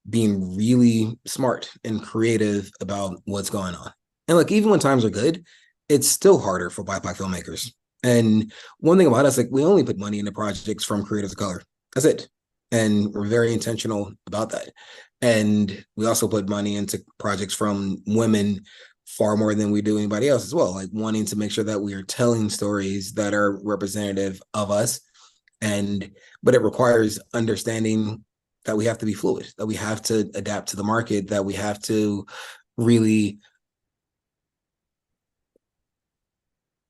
being really smart and creative about what's going on. And like, even when times are good, it's still harder for BIPOC filmmakers. And one thing about us, like, we only put money into projects from creators of color. That's it. And we're very intentional about that. And we also put money into projects from women far more than we do anybody else as well, like wanting to make sure that we are telling stories that are representative of us. But it requires understanding that we have to be fluid, that we have to adapt to the market, that we have to really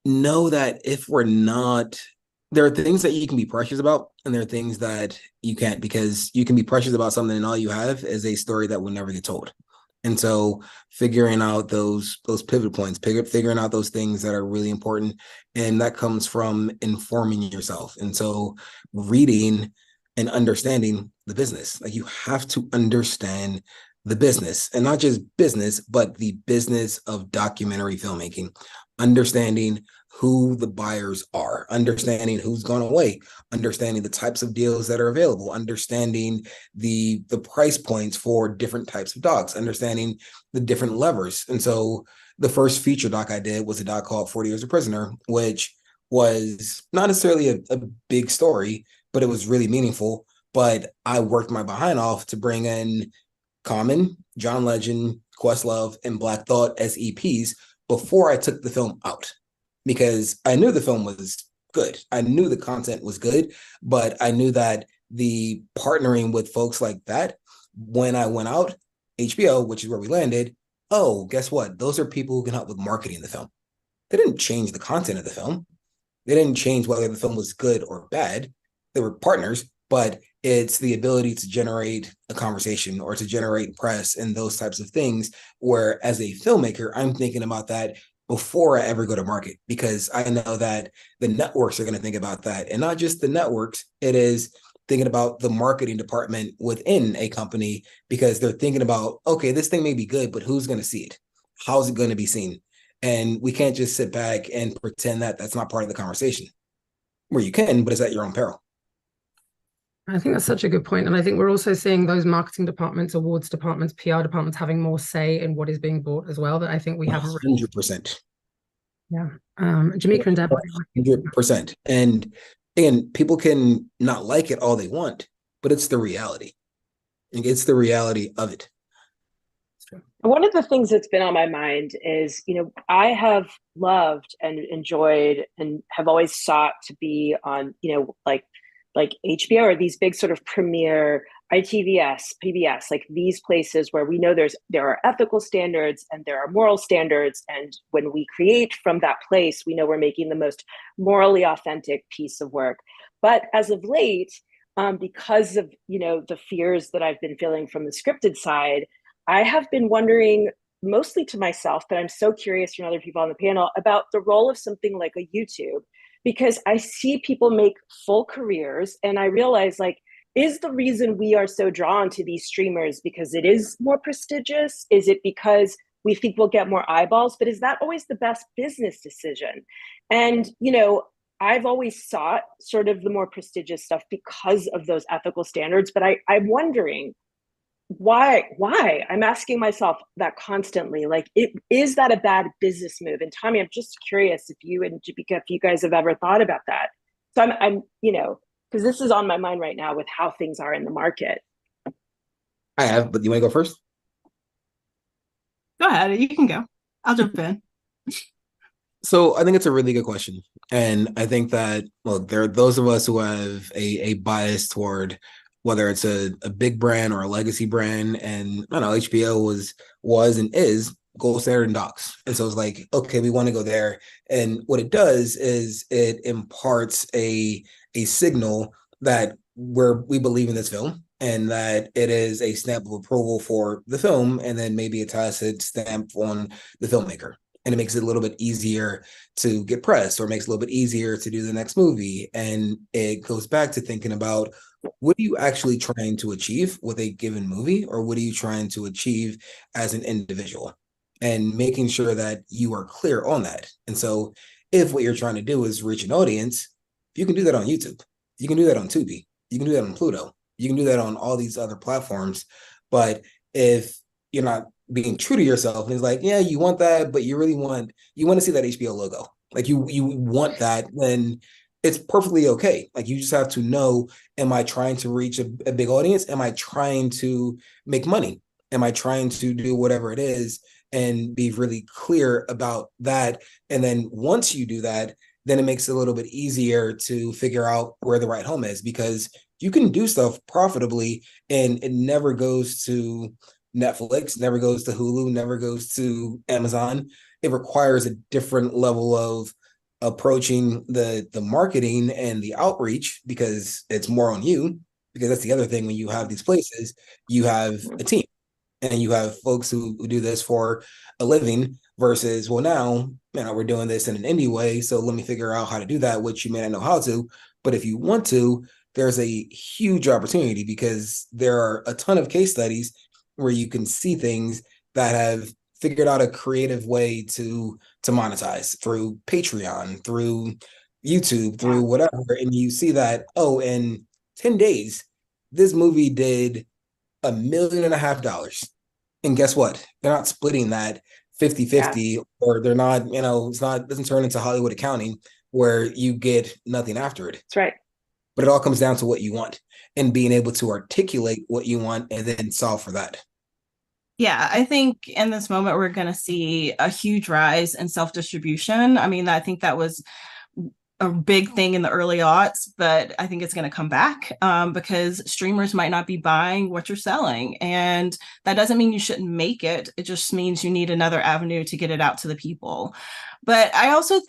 know that if we're not, there are things that you can be precious about, and there are things that you can't, because you can be precious about something and all you have is a story that will never get told. And so figuring out those pivot points, figuring out those things that are really important, and that comes from informing yourself. And so reading and understanding the business, like, you have to understand the business, and not just business, but the business of documentary filmmaking, understanding who the buyers are, understanding who's gone away, understanding the types of deals that are available, understanding the price points for different types of docs, understanding the different levers. And so the first feature doc I did was a doc called 40 Years a Prisoner, which was not necessarily a big story, but it was really meaningful. But I worked my behind off to bring in Common, John Legend, Questlove, and Black Thought as EPs before I took the film out, because I knew the film was good. I knew the content was good, but I knew that the partnering with folks like that, when I went out, HBO, which is where we landed, oh, guess what? Those are people who can help with marketing the film. They didn't change the content of the film. They didn't change whether the film was good or bad. They were partners, but it's the ability to generate a conversation or to generate press and those types of things, where as a filmmaker, I'm thinking about that before I ever go to market, because I know that the networks are going to think about that. And not just the networks, it is thinking about the marketing department within a company, because they're thinking about, okay, this thing may be good, but who's going to see it? How's it going to be seen? And we can't just sit back and pretend that that's not part of the conversation. Where you can, but it's at your own peril. I think that's such a good point. And I think we're also seeing those marketing departments, awards departments, PR departments having more say in what is being bought as well, that I think we have 100%. Yeah. Jameka and Deborah. 100%. And people can not like it all they want, but it's the reality. It's the reality of it. One of the things that's been on my mind is, I have loved and enjoyed and have always sought to be on, like HBO or these big sort of premiere ITVS, PBS, like these places where we know there are ethical standards and there are moral standards. And when we create from that place, we know we're making the most morally authentic piece of work. But as of late, because of, the fears that I've been feeling from the scripted side, I have been wondering, mostly to myself, but I'm so curious from other people on the panel, about the role of something like a YouTube, because I see people make full careers and I realize, like, is the reason we are so drawn to these streamers because it is more prestigious? Is it because we think we'll get more eyeballs? But is that always the best business decision? And, I've always sought sort of the more prestigious stuff because of those ethical standards, but I'm wondering, why I'm asking myself that constantly, like, is that a bad business move? And Tommy, I'm just curious if you and Jameka, if you guys have ever thought about that. So I'm because this is on my mind right now with how things are in the market. I have, but you want to go first? Go ahead, you can go. I'll jump in. So I think it's a really good question. And I think that, look, there are those of us who have a bias toward whether it's a big brand or a legacy brand. And I don't know, HBO was and is gold standard in docs. And so it's like, okay, we want to go there. And what it does is it imparts a signal that we believe in this film and that it is a stamp of approval for the film, and then maybe a tacit stamp on the filmmaker. And it makes it a little bit easier to get press, or makes it a little bit easier to do the next movie. And it goes back to thinking about, what are you actually trying to achieve with a given movie, or what are you trying to achieve as an individual? And making sure that you are clear on that. And so if what you're trying to do is reach an audience, you can do that on YouTube. You can do that on Tubi. You can do that on Pluto. You can do that on all these other platforms. But if you're not being true to yourself, and it's like, yeah, you want that, but you want to see that HBO logo. Like you want that, then it's perfectly okay. Like, you just have to know, am I trying to reach a big audience? Am I trying to make money? Am I trying to do whatever it is? And be really clear about that. And then once you do that, then it makes it a little bit easier to figure out where the right home is, because you can do stuff profitably and it never goes to Netflix, never goes to Hulu, never goes to Amazon. It requires a different level of approaching the marketing and the outreach, because it's more on you. Because that's the other thing, when you have these places, you have a team and you have folks who do this for a living, versus, well, now, we're doing this in an indie way, so let me figure out how to do that, which you may not know how to. But if you want to, there's a huge opportunity, because there are a ton of case studies where you can see things that have figured out a creative way to monetize through Patreon, through YouTube, through whatever. And you see that, oh, in 10 days, this movie did $1.5 million. And guess what? They're not splitting that 50-50, or they're not, it doesn't turn into Hollywood accounting where you get nothing after it. That's right. But it all comes down to what you want and being able to articulate what you want and then solve for that. Yeah, I think in this moment, we're going to see a huge rise in self-distribution. I mean, I think that was a big thing in the early aughts, but I think it's going to come back because streamers might not be buying what you're selling. And that doesn't mean you shouldn't make it. It just means you need another avenue to get it out to the people. But I also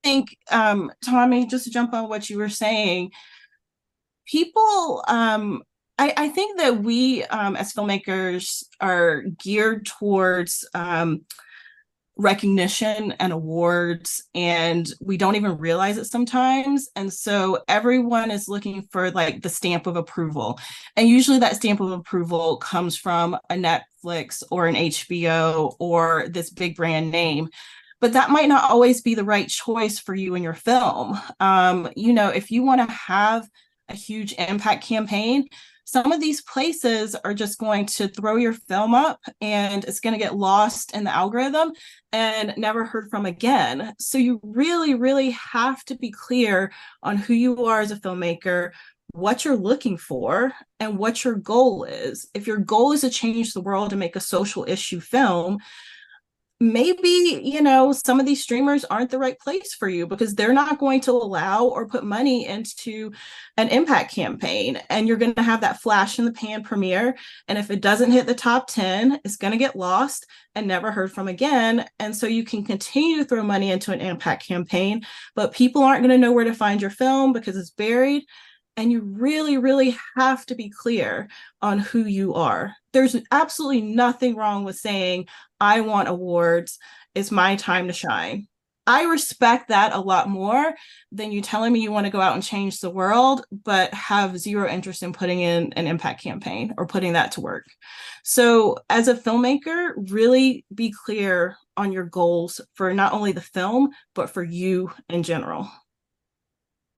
think Tommy, just to jump on what you were saying, people, I think that we as filmmakers are geared towards recognition and awards, and we don't even realize it sometimes. And so everyone is looking for like the stamp of approval. And usually that stamp of approval comes from a Netflix or an HBO or this big brand name. But that might not always be the right choice for you and your film. If you want to have a huge impact campaign, some of these places are just going to throw your film up and it's going to get lost in the algorithm and never heard from again. So you really, really have to be clear on who you are as a filmmaker, what you're looking for and what your goal is. If your goal is to change the world and make a social issue film, maybe, you know, some of these streamers aren't the right place for you because they're not going to allow or put money into an impact campaign. And you're going to have that flash in the pan premiere. And if it doesn't hit the top 10, it's going to get lost and never heard from again. And so you can continue to throw money into an impact campaign, but people aren't going to know where to find your film because it's buried. And you really, really have to be clear on who you are. There's absolutely nothing wrong with saying, I want awards. It's my time to shine. I respect that a lot more than you telling me you want to go out and change the world, but have zero interest in putting in an impact campaign or putting that to work. So as a filmmaker, really be clear on your goals for not only the film, but for you in general.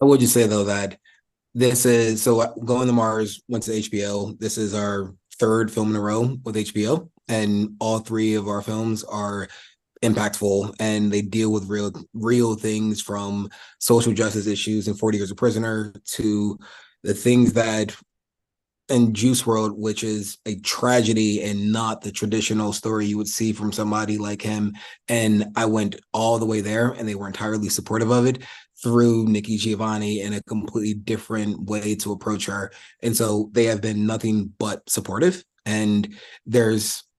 I would just say, though, that this is, so Going to Mars went to HBO. This is our third film in a row with HBO, and all three of our films are impactful and they deal with real things, from social justice issues in 40 Years a Prisoner to the things that in Juice WRLD, which is a tragedy and not the traditional story you would see from somebody like him. And I went all the way there and they were entirely supportive of it, through Nikki Giovanni in a completely different way to approach her. And so they have been nothing but supportive. And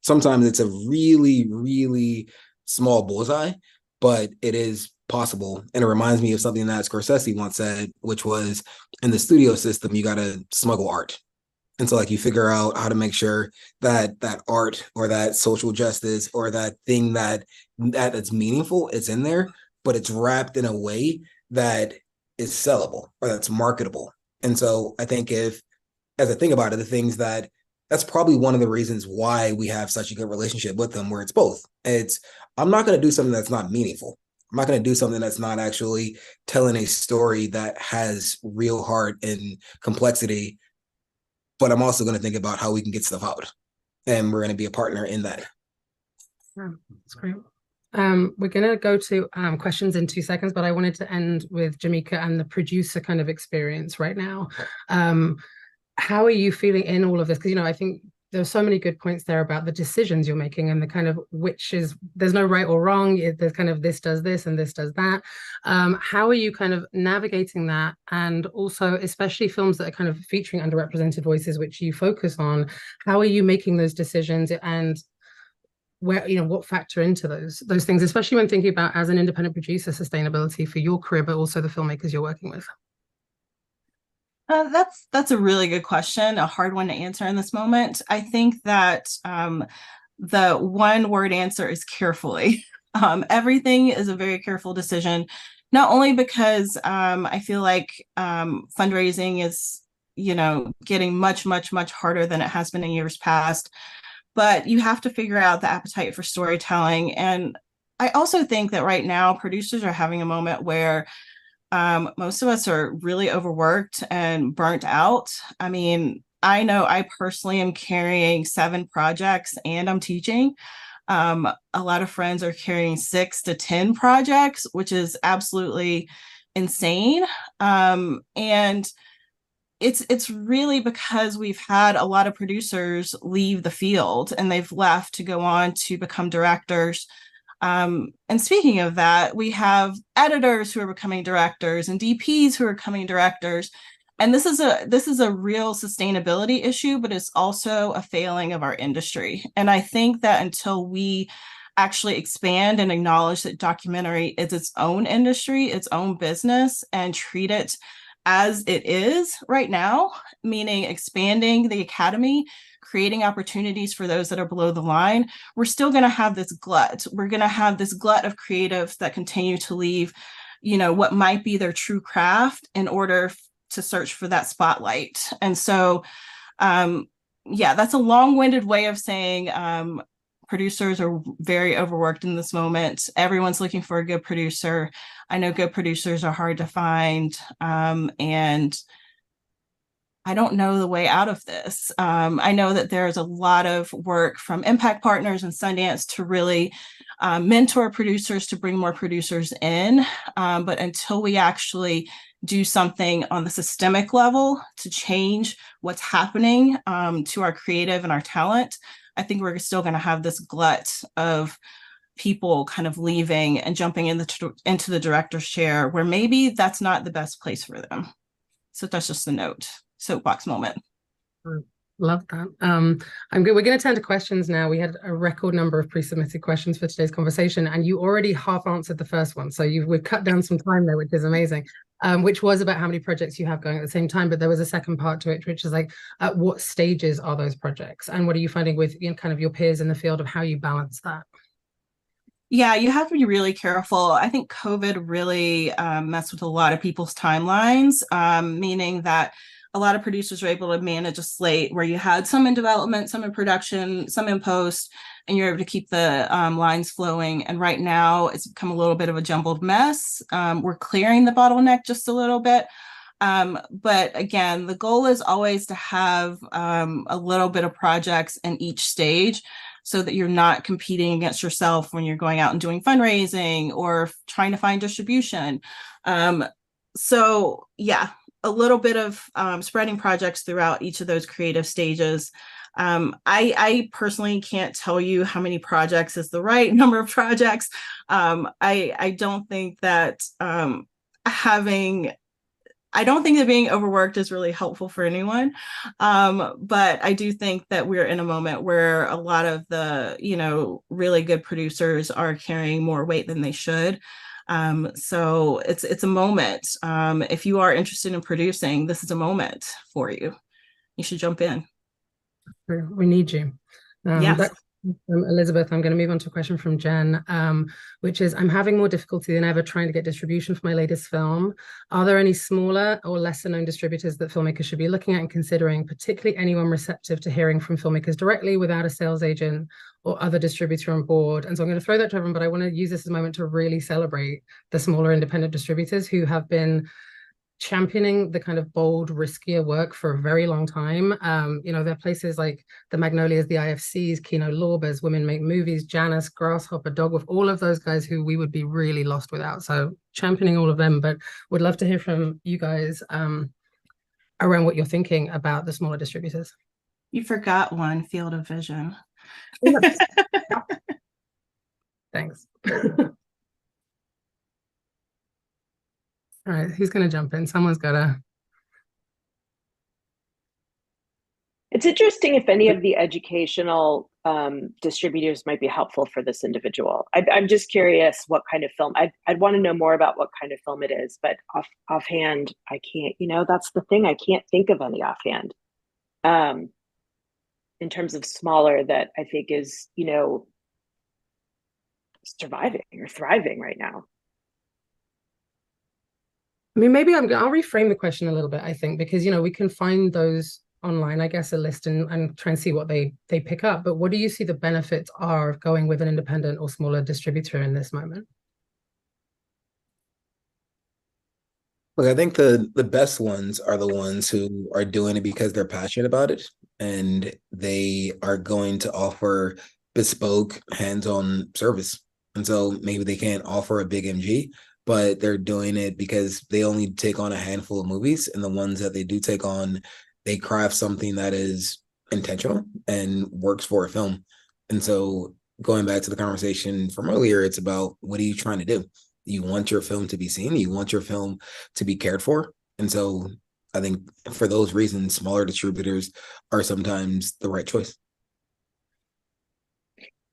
sometimes it's a really, really small bullseye, but it is possible. And it reminds me of something that Scorsese once said, which was, in the studio system, you got to smuggle art. And so, like, you figure out how to make sure that that art or that social justice or that thing that's meaningful is in there, but it's wrapped in a way that is sellable or that's marketable. And so I think, as I think about it, that's probably one of the reasons why we have such a good relationship with them, where it's both. I'm not going to do something that's not meaningful. I'm not going to do something that's not actually telling a story that has real heart and complexity, but I'm also going to think about how we can get stuff out. And we're going to be a partner in that. Yeah, that's great. We're going to go to questions in 2 seconds, but I wanted to end with Jameka and the producer kind of experience right now. How are you feeling in all of this? Because, you know, I think there's so many good points there about the decisions you're making and the kind of, there's no right or wrong. There's kind of, this does this and this does that. How are you kind of navigating that? And also, especially films that are kind of featuring underrepresented voices, which you focus on, how are you making those decisions, and where, you know, what factor into those things, especially when thinking about, as an independent producer, sustainability for your career, but also the filmmakers you're working with? That's a really good question, a hard one to answer in this moment. I think that the one word answer is carefully. Everything is a very careful decision, not only because I feel like fundraising is, you know, getting much, much, much harder than it has been in years past, but you have to figure out the appetite for storytelling. And I also think that right now producers are having a moment where most of us are really overworked and burnt out. I mean, I know I personally am carrying 7 projects and I'm teaching. A lot of friends are carrying 6 to 10 projects, which is absolutely insane. And it's really because we've had a lot of producers leave the field and they've left to go on to become directors. And speaking of that, we have editors who are becoming directors and DPs who are becoming directors. And this is a real sustainability issue, but it's also a failing of our industry. And I think that until we actually expand and acknowledge that documentary is its own industry, its own business, and treat it as it is right now, meaning expanding the academy, creating opportunities for those that are below the line, we're still going to have this glut. We're going to have this glut of creatives that continue to leave, you know, what might be their true craft in order to search for that spotlight. And so, yeah, that's a long-winded way of saying producers are very overworked in this moment. Everyone's looking for a good producer. I know good producers are hard to find. And I don't know the way out of this. I know that there's a lot of work from Impact Partners and Sundance to really mentor producers to bring more producers in. But until we actually do something on the systemic level to change what's happening to our creative and our talent, I think we're still going to have this glut of people kind of leaving and jumping into the director's chair where maybe that's not the best place for them. So that's just a note. Soapbox moment. Love that. I'm good. We're going to turn to questions now. We had a record number of pre-submitted questions for today's conversation, and you already half answered the first one. So we've cut down some time there, which is amazing. Which was about how many projects you have going at the same time. But there was a second part to it, which is like, at what stages are those projects, and what are you finding with kind of your peers in the field of how you balance that? Yeah, you have to be really careful. I think COVID really messed with a lot of people's timelines, meaning that a lot of producers were able to manage a slate where you had some in development, some in production, some in post, and you're able to keep the lines flowing. And right now it's become a little bit of a jumbled mess. We're clearing the bottleneck just a little bit. But again, the goal is always to have a little bit of projects in each stage so that you're not competing against yourself when you're going out and doing fundraising or trying to find distribution. So yeah, a little bit of spreading projects throughout each of those creative stages. I personally can't tell you how many projects is the right number of projects. I don't think that I don't think that being overworked is really helpful for anyone. But I do think that we're in a moment where a lot of the, really good producers are carrying more weight than they should. So it's a moment. If you are interested in producing, this is a moment for you. You should jump in. We need you. Yes. From Elizabeth, I'm going to move on to a question from Jen, which is, I'm having more difficulty than ever trying to get distribution for my latest film. Are there any smaller or lesser known distributors that filmmakers should be looking at and considering, particularly anyone receptive to hearing from filmmakers directly without a sales agent or other distributor on board? And so I'm going to throw that to everyone, but I want to use this as a moment to really celebrate the smaller independent distributors who have been championing the kind of bold, riskier work for a very long time. There are places like the Magnolias, the IFCs, Kino Lorber's, Women Make Movies, Janus, Grasshopper, Dogwolf, all of those guys who we would be really lost without. So championing all of them, but would love to hear from you guys around what you're thinking about the smaller distributors. You forgot one, Field of Vision. Thanks. All right, who's going to jump in? Someone's got to. It's interesting if any of the educational distributors might be helpful for this individual. I'm just curious what kind of film. I'd want to know more about what kind of film it is, but offhand, I can't, that's the thing. I can't think of any offhand in terms of smaller that I think is, surviving or thriving right now. I mean, maybe I'll reframe the question a little bit, I think, because, we can find those online, I guess, a list and try and see what they pick up. But what do you see the benefits are of going with an independent or smaller distributor in this moment? Look, I think the best ones are the ones who are doing it because they're passionate about it, and they are going to offer bespoke hands-on service. And so maybe they can't offer a big MG, but they're doing it because they only take on a handful of movies, and the ones that they do take on, they craft something that is intentional and works for a film. And so going back to the conversation from earlier, it's about, what are you trying to do? You want your film to be seen, you want your film to be cared for. And so I think for those reasons, smaller distributors are sometimes the right choice.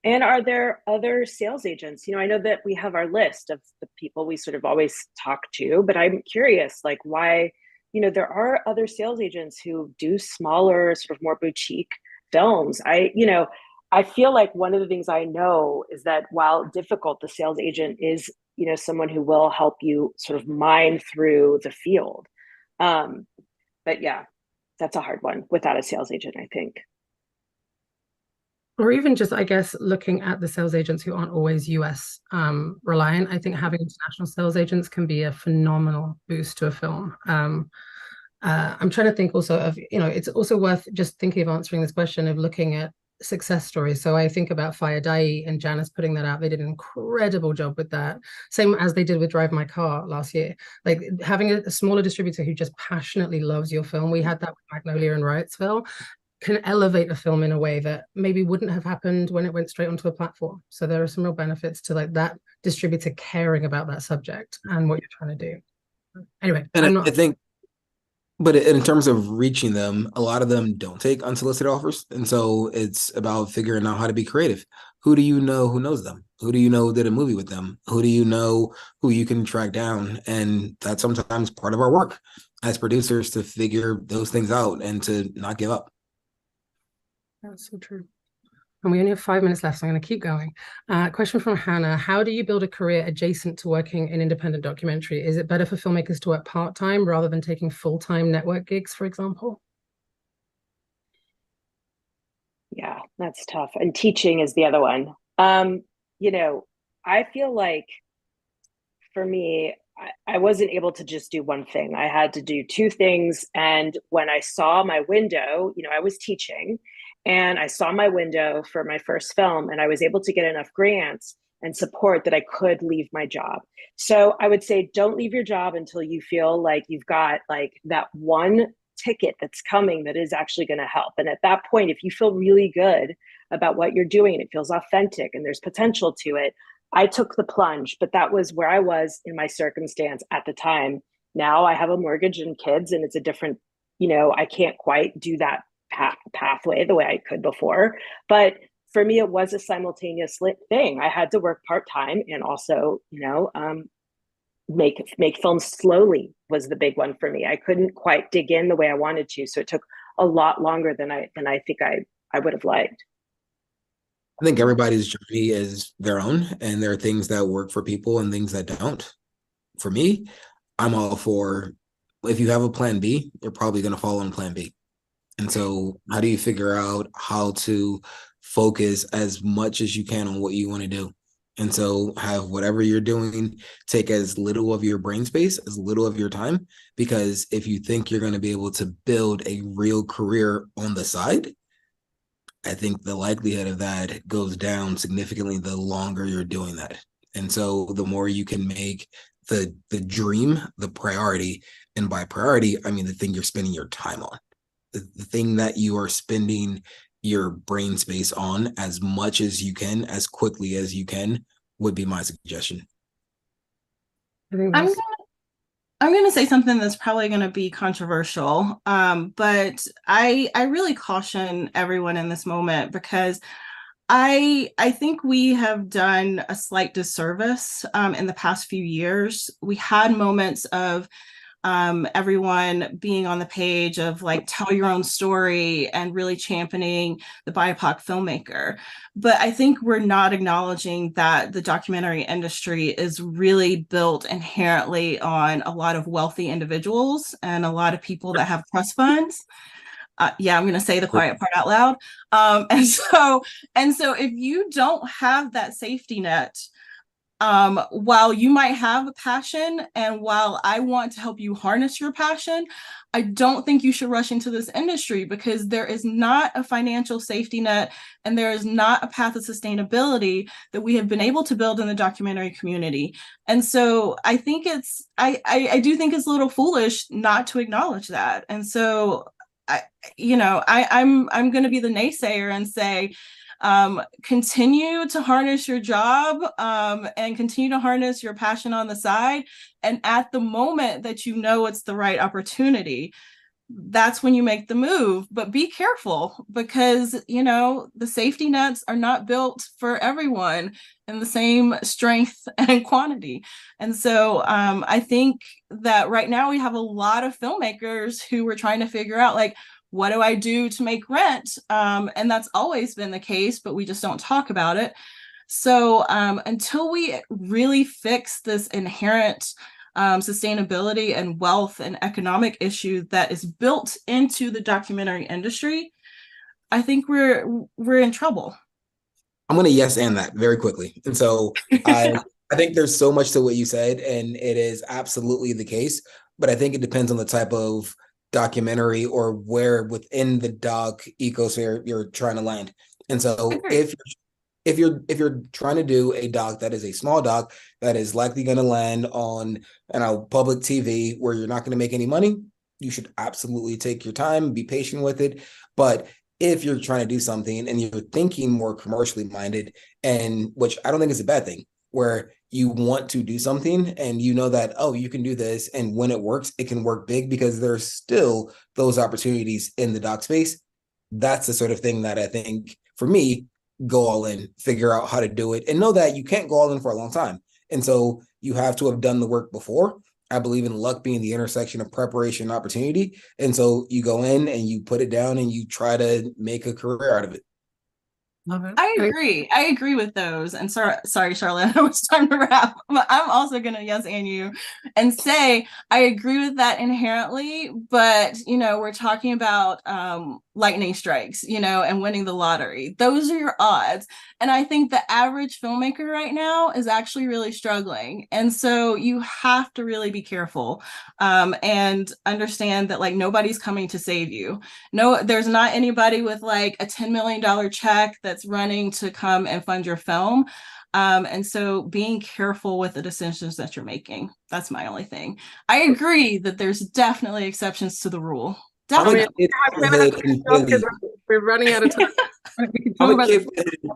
And are there other sales agents? I know that we have our list of the people we sort of always talk to, but I'm curious, like, why, there are other sales agents who do smaller, sort of more boutique films. I feel like one of the things I know is that while difficult, the sales agent is, someone who will help you sort of mine through the field. But yeah, that's a hard one without a sales agent, I think. Or even just, I guess, looking at the sales agents who aren't always US reliant. I think having international sales agents can be a phenomenal boost to a film. I'm trying to think also of, it's also worth just thinking of answering this question of looking at success stories. So I think about Fire Dai and Janice putting that out. They did an incredible job with that. Same as they did with Drive My Car last year. Like having a smaller distributor who just passionately loves your film. We had that with Magnolia and Riotsville, can elevate a film in a way that maybe wouldn't have happened when it went straight onto a platform. So there are some real benefits to like that distributor caring about that subject and what you're trying to do. Anyway, and I think, but in terms of reaching them, a lot of them don't take unsolicited offers. And so it's about figuring out how to be creative. Who do you know who knows them? Who do you know did a movie with them? Who do you know who you can track down? And that's sometimes part of our work as producers, to figure those things out and to not give up. That's so true. And we only have 5 minutes left, so I'm going to keep going. Question from Hannah. How do you build a career adjacent to working in independent documentary? Is it better for filmmakers to work part-time rather than taking full-time network gigs, for example? Yeah, that's tough. And teaching is the other one. I feel like for me, I wasn't able to just do one thing. I had to do two things. And when I saw my window, I was teaching, and I saw my window for my first film, and I was able to get enough grants and support that I could leave my job. So I would say, don't leave your job until you feel like you've got like that one ticket that's coming that is actually going to help. And at that point, if you feel really good about what you're doing and it feels authentic and there's potential to it, I took the plunge. But that was where I was in my circumstance at the time. Now I have a mortgage and kids, and it's a different, I can't quite do that pathway the way I could before. But for me, it was a simultaneous thing. I had to work part-time and also, make films slowly was the big one for me. I couldn't quite dig in the way I wanted to. So it took a lot longer than I think I would have liked. I think everybody's journey is their own, and there are things that work for people and things that don't. For me, I'm all for, if you have a plan B, you're probably going to follow on plan B. And so how do you figure out how to focus as much as you can on what you want to do? And so have whatever you're doing take as little of your brain space, as little of your time, because if you think you're going to be able to build a real career on the side, I think the likelihood of that goes down significantly the longer you're doing that. And so the more you can make the dream the priority, and by priority, I mean the thing you're spending your time on, the thing that you are spending your brain space on as much as you can, as quickly as you can, would be my suggestion. I'm going to say something that's probably going to be controversial, but I really caution everyone in this moment, because I think we have done a slight disservice in the past few years. We had moments of everyone being on the page of like, tell your own story and really championing the BIPOC filmmaker. But I think we're not acknowledging that the documentary industry is really built inherently on a lot of wealthy individuals and a lot of people that have trust funds. I'm going to say the quiet part out loud. And so if you don't have that safety net, while you might have a passion, and while I want to help you harness your passion, I don't think you should rush into this industry, because there is not a financial safety net and there is not a path of sustainability that we have been able to build in the documentary community. And so I think I do think it's a little foolish not to acknowledge that. And so I'm going to be the naysayer and say, continue to harness your job and continue to harness your passion on the side. And at the moment that you know it's the right opportunity, that's when you make the move. But be careful, because, the safety nets are not built for everyone in the same strength and quantity. And so I think that right now we have a lot of filmmakers who are trying to figure out, like, what do I do to make rent? And that's always been the case, but we just don't talk about it. So until we really fix this inherent sustainability and wealth and economic issue that is built into the documentary industry, I think we're in trouble. I'm going to yes and that very quickly. And so I think there's so much to what you said, and it is absolutely the case. But I think it depends on the type of documentary or where within the doc ecosphere you're trying to land. And so if you're trying to do a doc that is a small doc that is likely going to land on public TV where you're not going to make any money, you should absolutely take your time, be patient with it. But if you're trying to do something and you're thinking more commercially minded, and which I don't think is a bad thing, where you want to do something and you know that, oh, you can do this, and when it works, it can work big because there's still those opportunities in the doc space. That's the sort of thing that I think, for me, go all in, figure out how to do it, and know that you can't go all in for a long time. And so you have to have done the work before. I believe in luck being the intersection of preparation and opportunity. And so you go in and you put it down and you try to make a career out of it. Love it. I agree with those. And sorry, Charlotte, I know it's time to wrap. But I'm also gonna yes and you and say I agree with that inherently. But we're talking about lightning strikes, and winning the lottery. Those are your odds. And I think the average filmmaker right now is actually really struggling. And so you have to really be careful and understand that nobody's coming to save you. No, there's not anybody with a $10 million check that's running to come and fund your film. And so being careful with the decisions that you're making. That's my only thing. I agree that there's definitely exceptions to the rule. Definitely. We're running out of time. I'm a kid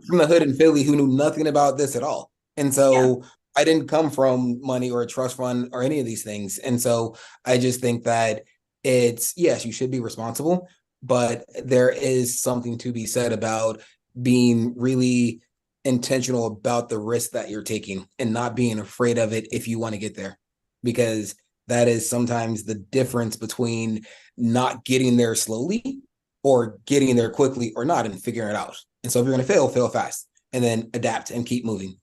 from the hood in Philly who knew nothing about this at all. And so I didn't come from money or a trust fund or any of these things. And so I just think that yes, you should be responsible, but there is something to be said about being really intentional about the risk that you're taking and not being afraid of it if you want to get there, because that is sometimes the difference between not getting there slowly or getting there quickly or not, and figuring it out. And so if you're going to fail fast and then adapt and keep moving.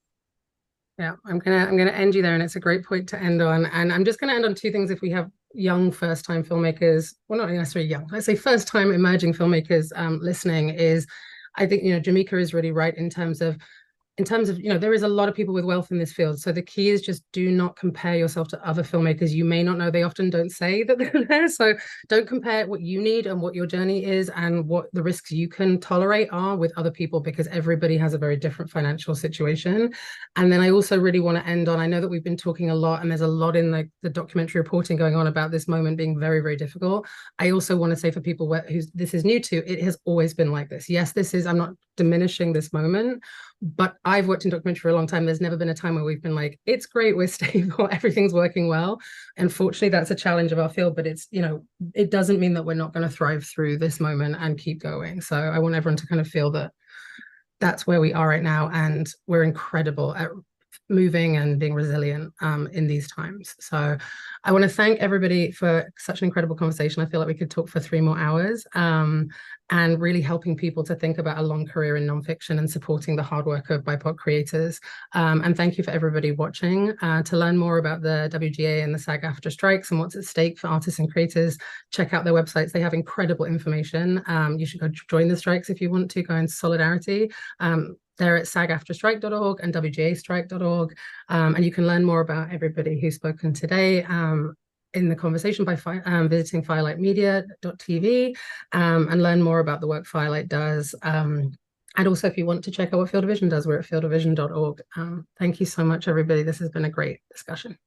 Yeah, I'm gonna end you there, and it's a great point to end on. And I'm just gonna end on two things. If we have young first-time filmmakers, well, not necessarily young, let's say first-time emerging filmmakers listening, is I think Jameka is really right in terms of there is a lot of people with wealth in this field. So the key is just do not compare yourself to other filmmakers. You may not know, they often don't say that they're there. So don't compare what you need and what your journey is and what the risks you can tolerate are with other people, because everybody has a very different financial situation. And then I also really want to end on, I know that we've been talking a lot and there's a lot in the documentary reporting going on about this moment being very, very difficult. I also want to say for people who this is new to, it has always been like this. Yes, I'm not diminishing this moment, but I've worked in documentary for a long time. There's never been a time where we've been like, it's great, we're stable, everything's working well. Unfortunately, that's a challenge of our field, but it's, it doesn't mean that we're not going to thrive through this moment and keep going. So I want everyone to kind of feel that that's where we are right now. And we're incredible at moving and being resilient in these times. So I want to thank everybody for such an incredible conversation. I feel like we could talk for 3 more hours and really helping people to think about a long career in nonfiction and supporting the hard work of BIPOC creators. And thank you for everybody watching. To learn more about the WGA and the SAG-AFTRA strikes and what's at stake for artists and creators, check out their websites. They have incredible information. You should go join the strikes if you want to, go in solidarity. They're at sagaftrastrike.org and wgastrike.org. And you can learn more about everybody who's spoken today in the conversation by visiting firelightmedia.tv and learn more about the work Firelight does. And also, if you want to check out what Field of Vision does, we're at fieldofvision.org. Thank you so much, everybody. This has been a great discussion.